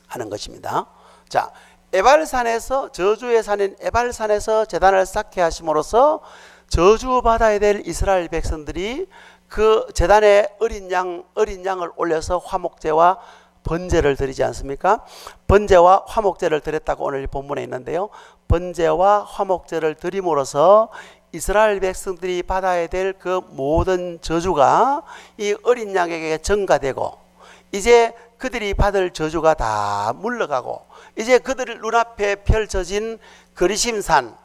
하는 것입니다. 자, 에발산에서, 저주의 산인 에발산에서 제단을 쌓게 하심으로써 저주받아야 될 이스라엘 백성들이 그 제단에 어린 양을 올려서 화목제와 번제를 드리지 않습니까? 번제와 화목제를 드렸다고 오늘 본문에 있는데요, 번제와 화목제를 드림으로써 이스라엘 백성들이 받아야 될 그 모든 저주가 이 어린 양에게 전가되고, 이제 그들이 받을 저주가 다 물러가고, 이제 그들 눈앞에 펼쳐진 그리심산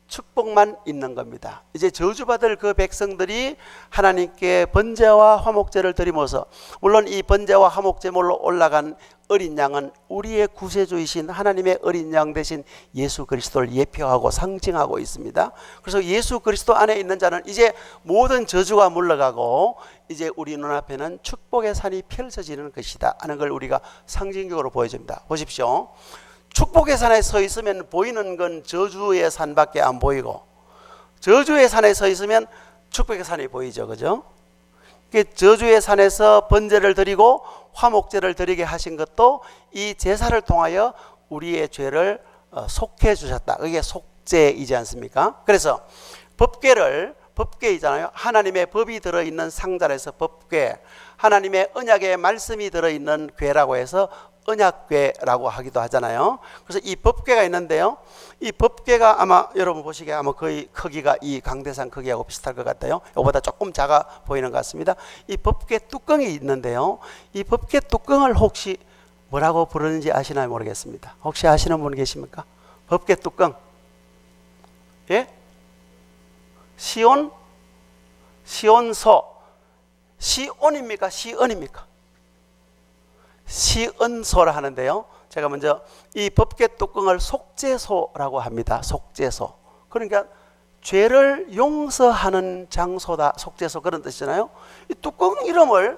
축복만 있는 겁니다. 이제 저주받을 그 백성들이 하나님께 번제와 화목제를 드리면서, 물론 이 번제와 화목제물로 올라간 어린 양은 우리의 구세주이신 하나님의 어린 양 대신 예수 그리스도를 예표하고 상징하고 있습니다. 그래서 예수 그리스도 안에 있는 자는 이제 모든 저주가 물러가고 이제 우리 눈앞에는 축복의 산이 펼쳐지는 것이다 하는 걸 우리가 상징적으로 보여줍니다. 보십시오. 축복의 산에 서 있으면 보이는 건 저주의 산밖에 안 보이고, 저주의 산에 서 있으면 축복의 산이 보이죠. 그죠? 저주의 산에서 번제를 드리고 화목제를 드리게 하신 것도 이 제사를 통하여 우리의 죄를 속해 주셨다. 그게 속죄이지 않습니까? 그래서 법궤이잖아요. 하나님의 법이 들어있는 상자에서 법궤, 하나님의 언약의 말씀이 들어있는 궤라고 해서 언약궤라고 하기도 하잖아요. 그래서 이 법궤가 있는데요, 이 법궤가 아마 여러분 보시기에 아마 거의 크기가 이 강대상 크기하고 비슷할 것 같아요. 이거보다 조금 작아 보이는 것 같습니다. 이 법궤 뚜껑이 있는데요, 이 법궤 뚜껑을 혹시 뭐라고 부르는지 아시나요? 모르겠습니다. 혹시 아시는 분 계십니까? 법궤 뚜껑. 예? 시온소. 시온입니까? 시언입니까? 시은소라 하는데요, 제가 먼저 이 법궤 뚜껑을 속죄소라고 합니다. 속죄소. 그러니까 죄를 용서하는 장소다. 속죄소, 그런 뜻이잖아요. 이 뚜껑 이름을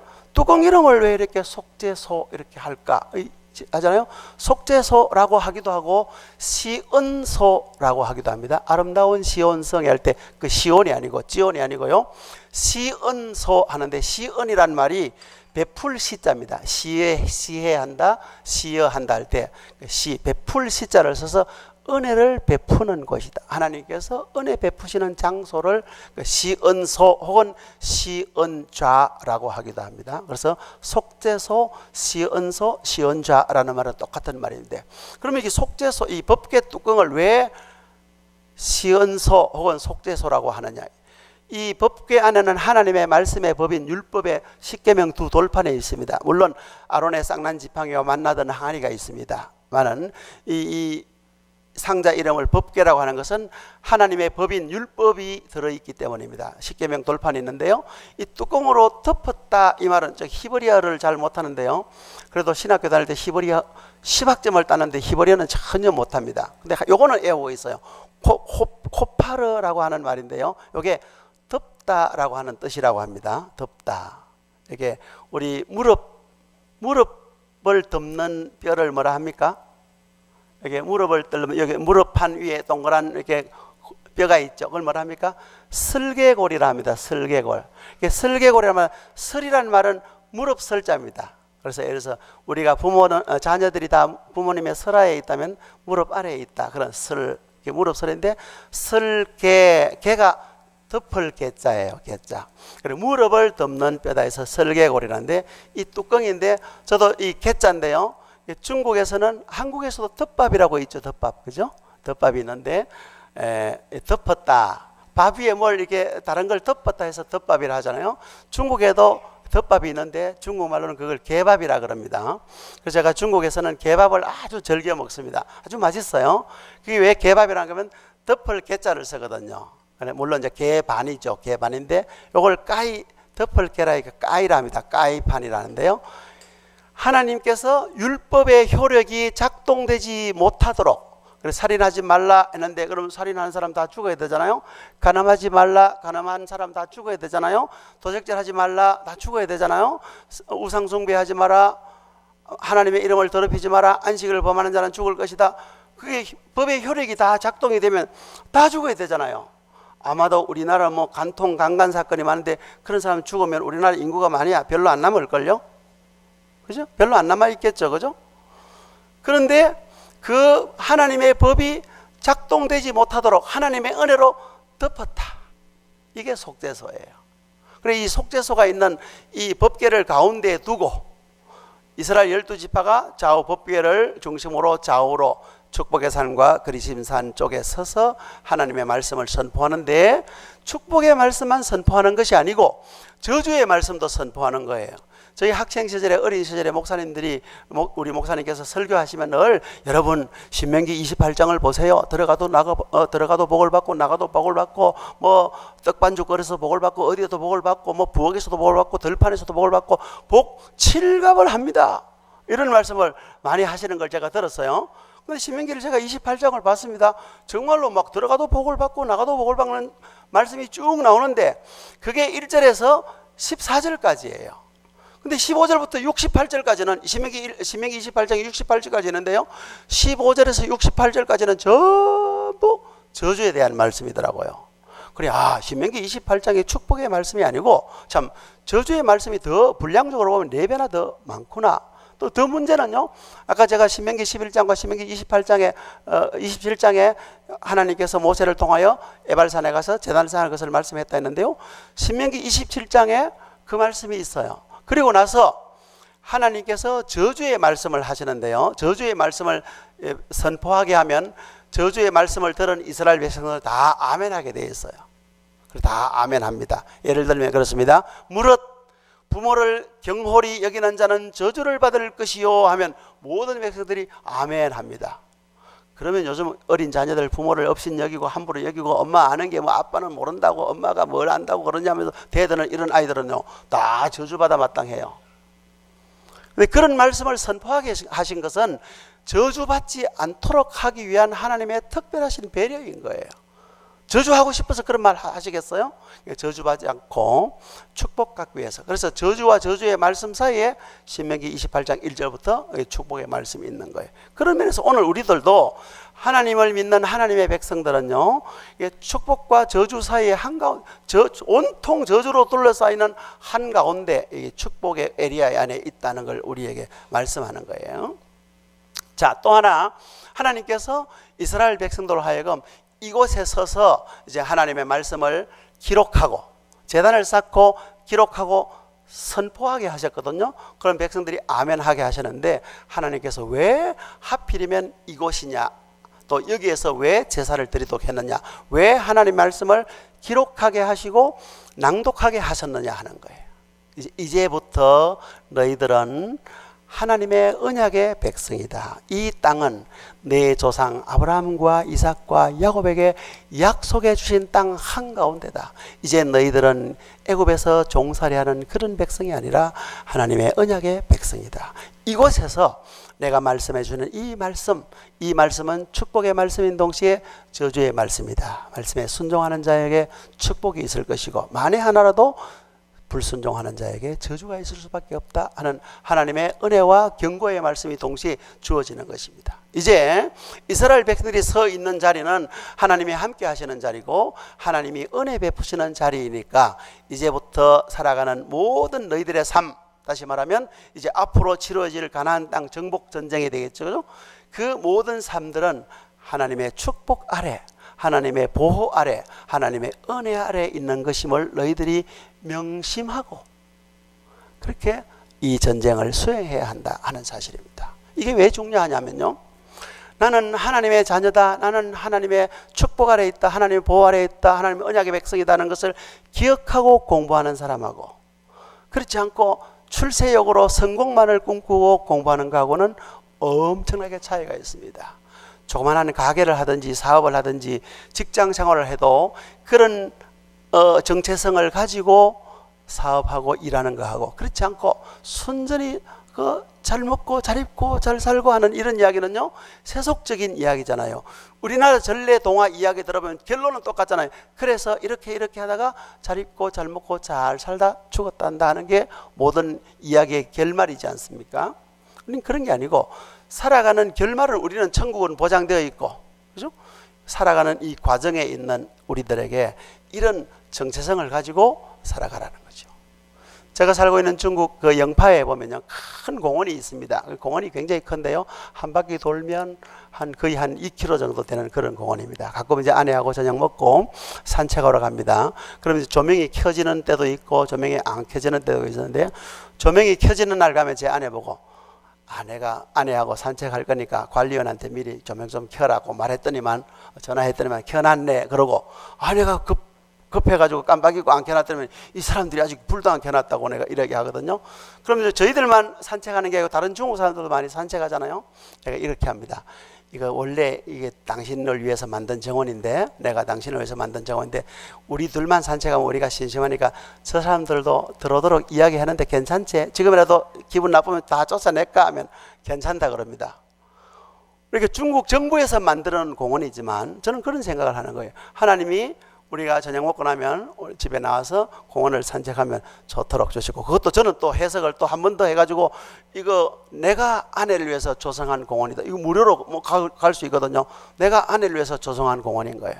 왜 이렇게 속죄소 이렇게 할까 하잖아요. 속죄소라고 하기도 하고 시은소라고 하기도 합니다. 아름다운 시온성에 할 때 그 시온이 아니고 지온이 아니고요, 시은소 하는데, 시은이란 말이 베풀 시자입니다. 시해한다, 시여한다 할 때 베풀 시자를 써서 은혜를 베푸는 것이다. 하나님께서 은혜 베푸시는 장소를 시은소 혹은 시은좌라고 하기도 합니다. 그래서 속죄소, 시은소, 시은좌라는 말은 똑같은 말인데, 그러면 이 속죄소, 이 법궤 뚜껑을 왜 시은소 혹은 속죄소라고 하느냐? 이 법궤 안에는 하나님의 말씀의 법인 율법의 십계명 두 돌판에 있습니다. 물론 아론의 쌍난 지팡이와 만나던 항아리가 있습니다. 많은 이 상자 이름을 법궤라고 하는 것은 하나님의 법인 율법이 들어있기 때문입니다. 십계명 돌판이 있는데요, 이 뚜껑으로 덮었다 이 말은 히브리어를 잘 못하는데요, 그래도 신학교 다닐 때 히브리어 10학점을 따는데 히브리어는 전혀 못합니다. 근데 요거는 외우고 있어요. 코파르라고 하는 말인데요, 요게 덮다라고 하는 뜻이라고 합니다. 덮다. 이게 우리 무릎을 덮는 뼈를 뭐라 합니까? 이게 무릎을 뚫으면 여기 무릎판 위에 동그란 이렇게 뼈가 있죠. 그걸 뭐라 합니까? 슬개골이라 합니다. 슬개골. 이게 슬개골이라면, 슬이란 말은 무릎 설자입니다. 그래서 예를 들어서 우리가 자녀들이 다 부모님의 설하에 있다면 무릎 아래에 있다. 그런 무릎 설인데, 개가 덮을 개자예요. 개자. 그리고 무릎을 덮는 뼈다 해서 설개골이라는데, 이 뚜껑인데 저도 이 개자인데요, 중국에서는, 한국에서도 덮밥이라고 있죠. 덮밥, 그죠? 덮밥이 있는데, 덮었다. 밥 위에 뭘 이렇게 다른 걸 덮었다 해서 덮밥이라 하잖아요. 중국에도 덮밥이 있는데 중국말로는 그걸 개밥이라 그럽니다. 그래서 제가 중국에서는 개밥을 아주 즐겨 먹습니다. 아주 맛있어요. 그게 왜 개밥이라는 거면 덮을 개자를 쓰거든요. 물론 이제 개반이죠. 개반인데 요걸 덮을 개라니까 까이라 합니다. 까이판이라는데요, 하나님께서 율법의 효력이 작동되지 못하도록, 그래서 살인하지 말라 했는데, 그럼 살인하는 사람 다 죽어야 되잖아요. 간음하지 말라, 간음한 사람 다 죽어야 되잖아요. 도적질하지 말라, 다 죽어야 되잖아요. 우상 숭배하지 마라, 하나님의 이름을 더럽히지 마라, 안식을 범하는 자는 죽을 것이다. 그게 법의 효력이 다 작동이 되면 다 죽어야 되잖아요. 아마도 우리나라 뭐 간통 강간 사건이 많은데 그런 사람 죽으면 우리나라 인구가 많이야 별로 안 남을걸요? 그죠? 별로 안 남아 있겠죠, 그죠? 그런데 그 하나님의 법이 작동되지 못하도록 하나님의 은혜로 덮었다. 이게 속죄소예요. 그래 이 속죄소가 있는 이 법궤를 가운데에 두고 이스라엘 12지파가 좌우 법궤를 중심으로 좌우로 축복의 산과 그리심 산 쪽에 서서 하나님의 말씀을 선포하는데 축복의 말씀만 선포하는 것이 아니고 저주의 말씀도 선포하는 거예요. 저희 학생 시절에 어린 시절에 목사님들이 우리 목사님께서 설교하시면 늘 여러분 신명기 28장을 보세요. 들어가도 복을 받고 나가도 복을 받고 뭐 떡반죽 거려서 복을 받고 어디에도 복을 받고 뭐 부엌에서도 복을 받고 들판에서도 복을 받고 복 7갑을 합니다. 이런 말씀을 많이 하시는 걸 제가 들었어요. 근데 신명기를 제가 28장을 봤습니다. 정말로 막 들어가도 복을 받고 나가도 복을 받는 말씀이 쭉 나오는데 그게 1절에서 14절까지예요. 근데 15절부터 68절까지는 신명기 28장 68절까지 있는데요. 15절에서 68절까지는 전부 저주에 대한 말씀이더라고요. 그래 신명기 28장이 축복의 말씀이 아니고 참 저주의 말씀이 더 분량적으로 보면 4배나 더 많구나. 또 더 문제는요. 아까 제가 신명기 11장과 신명기 27장에 하나님께서 모세를 통하여 에발산에 가서 제단을 쌓을 것을 말씀했다 했는데요. 신명기 27장에 그 말씀이 있어요. 그리고 나서 하나님께서 저주의 말씀을 하시는데요. 저주의 말씀을 선포하게 하면 저주의 말씀을 들은 이스라엘 백성들 다 아멘하게 되어 있어요. 다 아멘합니다. 예를 들면 그렇습니다. 무릇 부모를 경홀히 여기는 자는 저주를 받을 것이요 하면 모든 백성들이 아멘합니다. 그러면 요즘 어린 자녀들 부모를 업신 여기고 함부로 여기고 엄마 아는 게 뭐 아빠는 모른다고 엄마가 뭘 안다고 그러냐면서 대드는 이런 아이들은요 다 저주받아 마땅해요. 근데 그런 말씀을 선포하게 하신 것은 저주받지 않도록 하기 위한 하나님의 특별하신 배려인 거예요. 저주하고 싶어서 그런 말 하시겠어요? 저주받지 않고 축복받기 위해서. 그래서 저주와 저주의 말씀 사이에 신명기 28장 1절부터 축복의 말씀이 있는 거예요. 그런 면에서 오늘 우리들도 하나님을 믿는 하나님의 백성들은요 축복과 저주 사이에 온통 저주로 둘러싸이는 한가운데 축복의 에리아 안에 있다는 걸 우리에게 말씀하는 거예요. 자, 또 하나 하나님께서 이스라엘 백성들로 하여금 이곳에 서서 이제 하나님의 말씀을 기록하고 제단을 쌓고 기록하고 선포하게 하셨거든요. 그런 백성들이 아멘하게 하셨는데 하나님께서 왜 하필이면 이곳이냐, 또 여기에서 왜 제사를 드리도록 했느냐, 왜 하나님 말씀을 기록하게 하시고 낭독하게 하셨느냐 하는 거예요. 이제부터 너희들은 하나님의 언약의 백성이다. 이 땅은 내 조상 아브라함과 이삭과 야곱에게 약속해 주신 땅 한가운데다. 이제 너희들은 애굽에서 종살이하는 그런 백성이 아니라 하나님의 언약의 백성이다. 이곳에서 내가 말씀해 주는 이 말씀은 축복의 말씀인 동시에 저주의 말씀이다. 말씀에 순종하는 자에게 축복이 있을 것이고 만에 하나라도 불순종하는 자에게 저주가 있을 수밖에 없다 하는 하나님의 은혜와 경고의 말씀이 동시에 주어지는 것입니다. 이제 이스라엘 백성들이 서 있는 자리는 하나님이 함께 하시는 자리고 하나님이 은혜 베푸시는 자리이니까 이제부터 살아가는 모든 너희들의 삶, 다시 말하면 이제 앞으로 치러질 가나안 땅 정복 전쟁이 되겠죠. 그 모든 삶들은 하나님의 축복 아래, 하나님의 보호 아래, 하나님의 은혜 아래 있는 것임을 너희들이 명심하고 그렇게 이 전쟁을 수행해야 한다 하는 사실입니다. 이게 왜 중요하냐면요, 나는 하나님의 자녀다, 나는 하나님의 축복 아래 있다, 하나님의 보호 아래 있다, 하나님의 언약의 백성이다는 것을 기억하고 공부하는 사람하고 그렇지 않고 출세욕으로 성공만을 꿈꾸고 공부하는 것하고는 엄청나게 차이가 있습니다. 조그마한 가게를 하든지 사업을 하든지 직장 생활을 해도 그런 정체성을 가지고 사업하고 일하는 거하고 그렇지 않고 순전히 잘 먹고 잘 입고 잘 살고 하는 이런 이야기는요 세속적인 이야기잖아요. 우리나라 전래 동화 이야기 들어보면 결론은 똑같잖아요. 그래서 이렇게 하다가 잘 입고 잘 먹고 잘 살다 죽었단다 하는 게 모든 이야기의 결말이지 않습니까? 그런 게 아니고 살아가는 결말은 우리는 천국은 보장되어 있고, 그죠? 살아가는 이 과정에 있는 우리들에게 이런 정체성을 가지고 살아가라는 거죠. 제가 살고 있는 중국 그 영파에 보면요, 큰 공원이 있습니다. 그 공원이 굉장히 큰데요, 한 바퀴 돌면 거의 한 2km 정도 되는 그런 공원입니다. 가끔 이제 아내하고 저녁 먹고 산책하러 갑니다. 그러면 이제 조명이 켜지는 때도 있고 조명이 안 켜지는 때도 있었는데, 조명이 켜지는 날 가면 제 아내 보고, 아내하고 산책할 거니까 관리원한테 미리 조명 좀 켜라고 말했더니만, 전화했더니만 켜놨네 그러고, 아내가 급해가지고 깜빡이고 안 켜놨더니 이 사람들이 아직 불도 안 켜놨다고 내가 이렇게 하거든요. 그러면 저희들만 산책하는 게 아니고 다른 중국 사람들도 많이 산책하잖아요. 내가 이렇게 합니다. 이거 원래 이게 당신을 위해서 만든 정원인데, 내가 당신을 위해서 만든 정원인데 우리 둘만 산책하면 우리가 심심하니까 저 사람들도 들어오도록 이야기하는데 괜찮지? 지금이라도 기분 나쁘면 다 쫓아낼까 하면 괜찮다 그럽니다. 이렇게 중국 정부에서 만들어 놓은 공원이지만 저는 그런 생각을 하는 거예요. 하나님이 우리가 저녁 먹고 나면 집에 나와서 공원을 산책하면 좋도록 주시고, 그것도 저는 또 해석을 또 한 번 더 해가지고, 이거 내가 아내를 위해서 조성한 공원이다. 이거 무료로 뭐 갈 수 있거든요. 내가 아내를 위해서 조성한 공원인 거예요.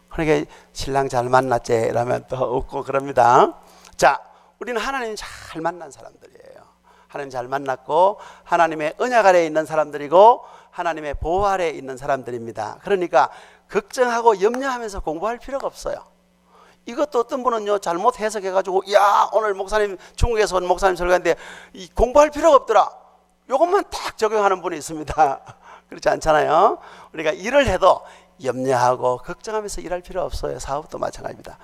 그러니까 신랑 잘 만났지 이러면 또 웃고 그럽니다. 자, 우리는 하나님 잘 만난 사람들이에요. 하나님 잘 만났고 하나님의 언약 아래에 있는 사람들이고 하나님의 보호 아래에 있는 사람들입니다. 그러니까 걱정하고 염려하면서 공부할 필요가 없어요. 이것도 어떤 분은요, 잘못 해석해가지고, 야, 오늘 목사님, 중국에서 온 목사님 설교인데 공부할 필요가 없더라, 이것만 딱 적용하는 분이 있습니다. 그렇지 않잖아요. 우리가 일을 해도 염려하고 걱정하면서 일할 필요 없어요. 사업도 마찬가지입니다.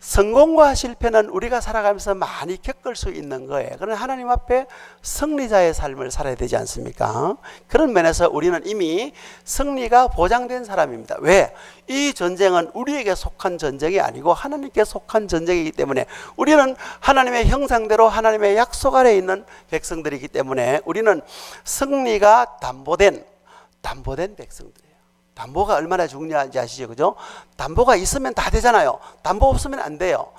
성공과 실패는 우리가 살아가면서 많이 겪을 수 있는 거예요. 그러나 하나님 앞에 승리자의 삶을 살아야 되지 않습니까? 그런 면에서 우리는 이미 승리가 보장된 사람입니다. 왜? 이 전쟁은 우리에게 속한 전쟁이 아니고 하나님께 속한 전쟁이기 때문에, 우리는 하나님의 형상대로 하나님의 약속 아래에 있는 백성들이기 때문에 우리는 승리가 담보된 백성들이에요. 담보가 얼마나 중요한지 아시죠? 그죠? 담보가 있으면 다 되잖아요. 담보 없으면 안 돼요.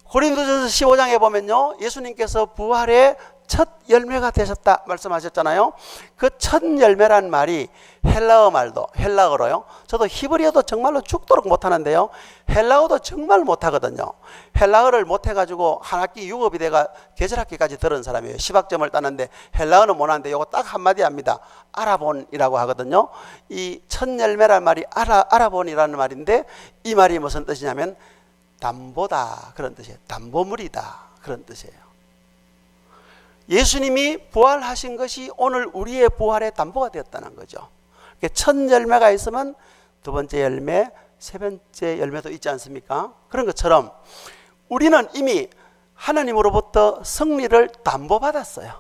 고린도전서 15장에 보면요, 예수님께서 부활의 첫 열매가 되셨다 말씀하셨잖아요. 그 첫 열매란 말이 헬라어 말도, 헬라어로요. 저도 히브리어도 정말로 죽도록 못하는데요, 헬라어도 정말 못하거든요. 헬라어를 못해가지고 한 학기 유급이 돼가 계절학기까지 들은 사람이에요. 10학점을 따는데 헬라어는 못하는데 요거 딱 한마디 합니다. 아라본이라고 하거든요. 이 첫 열매란 말이 아라본이라는 말인데, 이 말이 무슨 뜻이냐면 담보다 그런 뜻이에요. 담보물이다 그런 뜻이에요. 예수님이 부활하신 것이 오늘 우리의 부활의 담보가 되었다는 거죠. 첫 열매가 있으면 두 번째 열매, 세 번째 열매도 있지 않습니까? 그런 것처럼 우리는 이미 하나님으로부터 승리를 담보받았어요.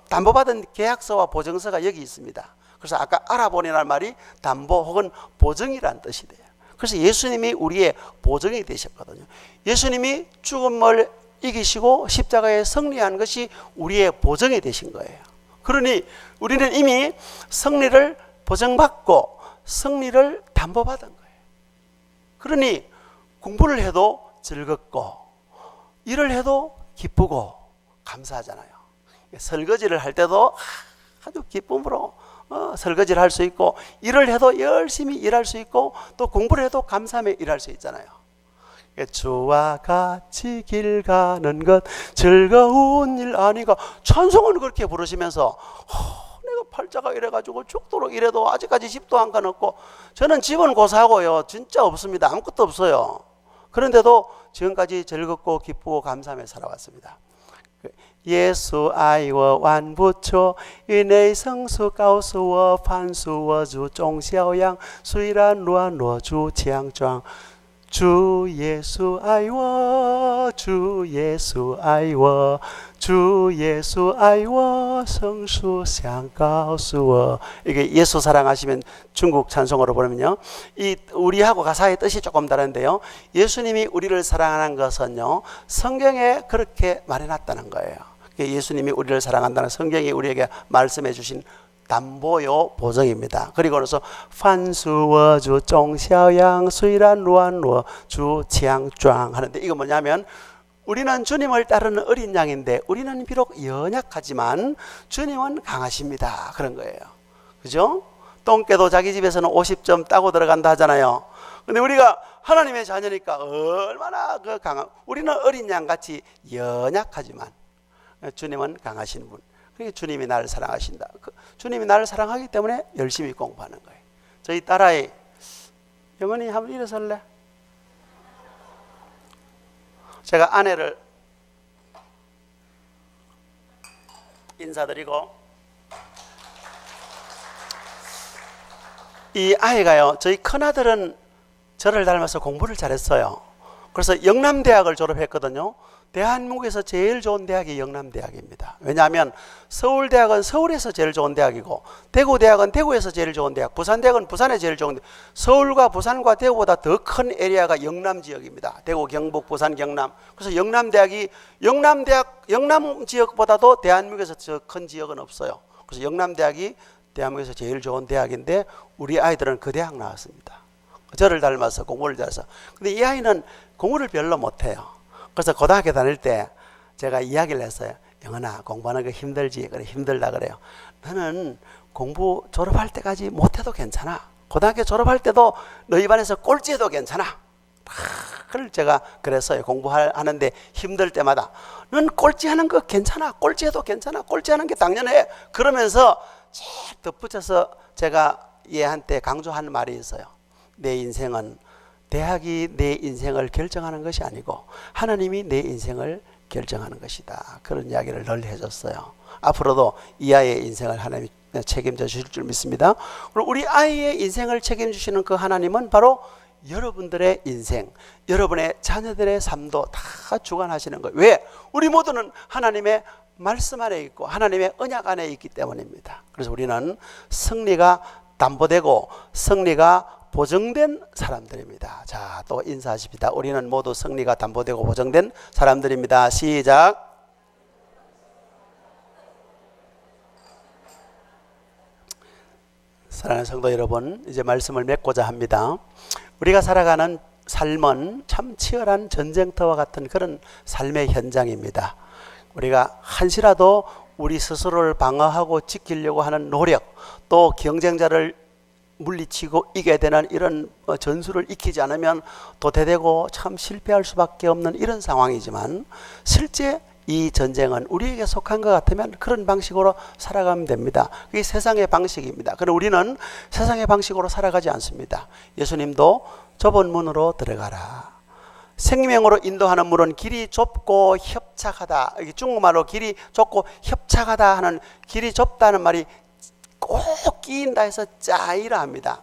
담보받은 계약서와 보증서가 여기 있습니다. 그래서 아까 알아보니라는 말이 담보 혹은 보증이라는 뜻이 돼요. 그래서 예수님이 우리의 보증이 되셨거든요. 예수님이 죽음을 이기시고 십자가에 승리한 것이 우리의 보증이 되신 거예요. 그러니 우리는 이미 승리를 보증받고 승리를 담보받은 거예요. 그러니 공부를 해도 즐겁고 일을 해도 기쁘고 감사하잖아요. 설거지를 할 때도 아주 기쁨으로 설거지를 할 수 있고, 일을 해도 열심히 일할 수 있고, 또 공부를 해도 감사하며 일할 수 있잖아요. 주와 같이 길 가는 것 즐거운 일 아니가, 찬송을 그렇게 부르시면서 내가 팔자가 이래가지고 죽도록 이래도 아직까지 집도 한 칸 없고, 저는 집은 고사하고요 진짜 없습니다. 아무것도 없어요. 그런데도 지금까지 즐겁고 기쁘고 감사하며 살아왔습니다. 耶稣爱我万不错，因为圣书告诉我，凡属我如种小羊，虽然软弱主强壮。主耶稣爱我，主耶稣爱我，主耶稣爱我，圣书想告诉我。 이게 예수 사랑하시면 중국 찬송으로 보면요, 이 우리하고 가사의 뜻이 조금 다른데요, 예수님이 우리를 사랑하는 것은요 성경에 그렇게 말해놨다는 거예요. 예수님이 우리를 사랑한다는 성경이 우리에게 말씀해 주신 담보요 보증입니다. 그리고 그래서 凡属我主种小羊虽然软弱主强壮 하는데, 이거 뭐냐면 우리는 주님을 따르는 어린 양인데 우리는 비록 연약하지만 주님은 강하십니다 그런 거예요. 그죠? 똥개도 자기 집에서는 50점 따고 들어간다 하잖아요. 근데 우리가 하나님의 자녀니까 얼마나 그 강한, 우리는 어린 양같이 연약하지만 주님은 강하신 분. 그러니까 주님이 나를 사랑하신다. 주님이 나를 사랑하기 때문에 열심히 공부하는 거예요. 저희 딸아이 영원히 한번 일어설래? 제가 아내를 인사드리고, 이 아이가요, 저희 큰아들은 저를 닮아서 공부를 잘했어요. 그래서 영남대학을 졸업했거든요. 대한민국에서 제일 좋은 대학이 영남대학입니다. 왜냐하면 서울대학은 서울에서 제일 좋은 대학이고, 대구대학은 대구에서 제일 좋은 대학, 부산대학은 부산에 제일 좋은 대학. 서울과 부산과 대구보다 더 큰 에리아가 영남 지역입니다. 대구, 경북, 부산, 경남. 그래서 영남대학이 영남 지역보다도 대한민국에서 더 큰 지역은 없어요. 그래서 영남대학이 대한민국에서 제일 좋은 대학인데 우리 아이들은 그 대학 나왔습니다. 저를 닮아서 공부를 잘해서. 근데 이 아이는 공부를 별로 못해요. 그래서 고등학교 다닐 때 제가 이야기를 했어요. 영은아, 공부하는 거 힘들지? 그래, 힘들다 그래요. 너는 공부 졸업할 때까지 못해도 괜찮아. 고등학교 졸업할 때도 너희 반에서 꼴찌해도 괜찮아. 그걸 제가 그랬어요. 공부하는데 힘들 때마다 넌 꼴찌하는 거 괜찮아. 꼴찌해도 괜찮아. 꼴찌하는 게 당연해. 그러면서 쭉 덧붙여서 제가 얘한테 강조하는 말이 있어요. 내 인생은 대학이 내 인생을 결정하는 것이 아니고 하나님이 내 인생을 결정하는 것이다. 그런 이야기를 늘 해줬어요. 앞으로도 이 아이의 인생을 하나님이 책임져 주실 줄 믿습니다. 그리고 우리 아이의 인생을 책임주시는 그 하나님은 바로 여러분들의 인생, 여러분의 자녀들의 삶도 다 주관하시는 거예요. 왜? 우리 모두는 하나님의 말씀 안에 있고 하나님의 언약 안에 있기 때문입니다. 그래서 우리는 승리가 담보되고 승리가 보증된 사람들입니다. 자, 또 인사하십시다. 우리는 모두 승리가 담보되고 보증된 사람들입니다. 시작. 사랑하는 성도 여러분, 이제 말씀을 맺고자 합니다. 우리가 살아가는 삶은 참 치열한 전쟁터와 같은 그런 삶의 현장입니다. 우리가 한시라도 우리 스스로를 방어하고 지키려고 하는 노력, 또 경쟁자를 물리치고 이겨야 되는 이런 전술을 익히지 않으면 도태되고 참 실패할 수밖에 없는 이런 상황이지만, 실제 이 전쟁은 우리에게 속한 것 같으면 그런 방식으로 살아가면 됩니다. 그게 세상의 방식입니다. 그런데 우리는 세상의 방식으로 살아가지 않습니다. 예수님도 좁은 문으로 들어가라. 생명으로 인도하는 문은 길이 좁고 협착하다. 중국말로 길이 좁고 협착하다 하는, 길이 좁다는 말이 꼭 끼인다 해서 짜이라 합니다.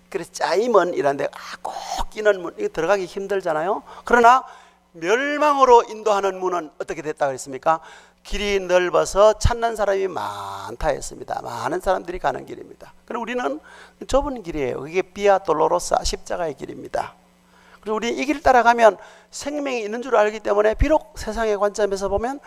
그래서 짜이면 이란데 꼭 끼는 문, 이거 들어가기 힘들잖아요. 그러나 멸망으로 인도하는 문은 어떻게 됐다 그랬습니까? 길이 넓어서 찾는 사람이 많다 했습니다. 많은 사람들이 가는 길입니다. 그럼 우리는 좁은 길이에요. 그게 비아 돌로로사, 십자가의 길입니다. 그리고 우리 이 길 따라가면 생명이 있는 줄 알기 때문에 비록 세상의 관점에서 보면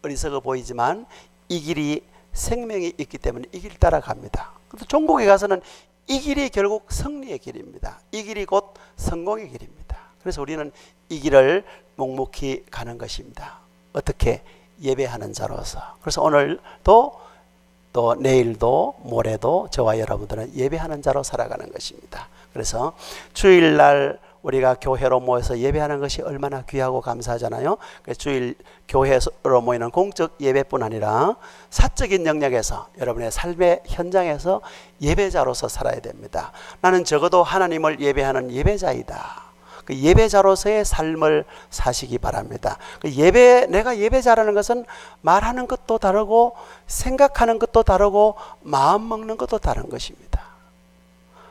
어리석어 보이지만 이 길이 생명이 있기 때문에 이 길 따라갑니다. 그래서 종국에 가서는 이 길이 결국 승리의 길입니다. 이 길이 곧 성공의 길입니다. 그래서 우리는 이 길을 묵묵히 가는 것입니다. 어떻게? 예배하는 자로서. 그래서 오늘도 또 내일도 모레도 저와 여러분들은 예배하는 자로 살아가는 것입니다. 그래서 주일날 우리가 교회로 모여서 예배하는 것이 얼마나 귀하고 감사하잖아요. 주일 교회로 모이는 공적 예배뿐 아니라 사적인 영역에서 여러분의 삶의 현장에서 예배자로서 살아야 됩니다. 나는 적어도 하나님을 예배하는 예배자이다. 그 예배자로서의 삶을 사시기 바랍니다. 내가 예배자라는 것은 말하는 것도 다르고 생각하는 것도 다르고 마음 먹는 것도 다른 것입니다.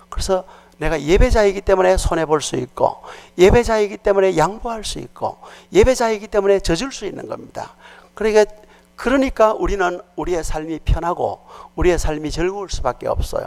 그래서 내가 예배자이기 때문에 손해볼 수 있고, 예배자이기 때문에 양보할 수 있고, 예배자이기 때문에 져줄 수 있는 겁니다. 그러니까 우리는 우리의 삶이 편하고 우리의 삶이 즐거울 수밖에 없어요.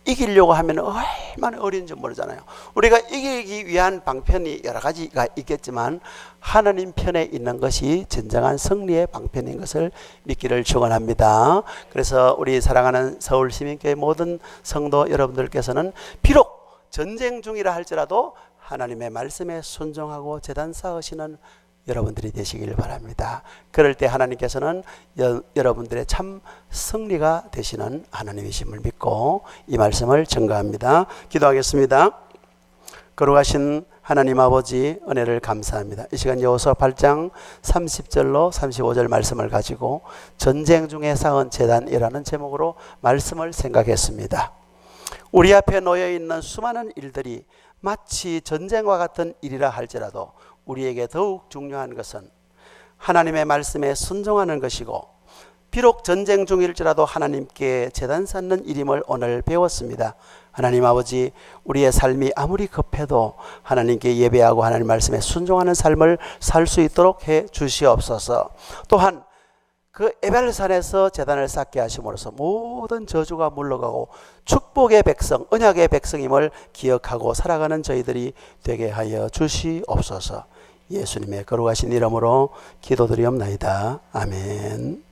이기려고 하면 얼마나 어려운지 모르잖아요. 우리가 이기기 위한 방편이 여러 가지가 있겠지만 하나님 편에 있는 것이 진정한 승리의 방편인 것을 믿기를 축원합니다. 그래서 우리 사랑하는 서울시민교회 모든 성도 여러분들께서는 비록 전쟁 중이라 할지라도 하나님의 말씀에 순종하고 제단 쌓으시는 여러분들이 되시길 바랍니다. 그럴 때 하나님께서는 여러분들의 참 승리가 되시는 하나님이심을 믿고 이 말씀을 증거합니다. 기도하겠습니다. 거룩하신 하나님 아버지, 은혜를 감사합니다. 이 시간 여호수아 8장 30절로 35절 말씀을 가지고 전쟁 중에 쌓은 제단이라는 제목으로 말씀을 생각했습니다. 우리 앞에 놓여 있는 수많은 일들이 마치 전쟁과 같은 일이라 할지라도 우리에게 더욱 중요한 것은 하나님의 말씀에 순종하는 것이고, 비록 전쟁 중일지라도 하나님께 제단 쌓는 일임을 오늘 배웠습니다. 하나님 아버지, 우리의 삶이 아무리 급해도 하나님께 예배하고 하나님 말씀에 순종하는 삶을 살 수 있도록 해 주시옵소서. 또한 그 에벨산에서 제단을 쌓게 하심으로써 모든 저주가 물러가고 축복의 백성, 언약의 백성임을 기억하고 살아가는 저희들이 되게 하여 주시옵소서. 예수님의 거룩하신 이름으로 기도드리옵나이다. 아멘.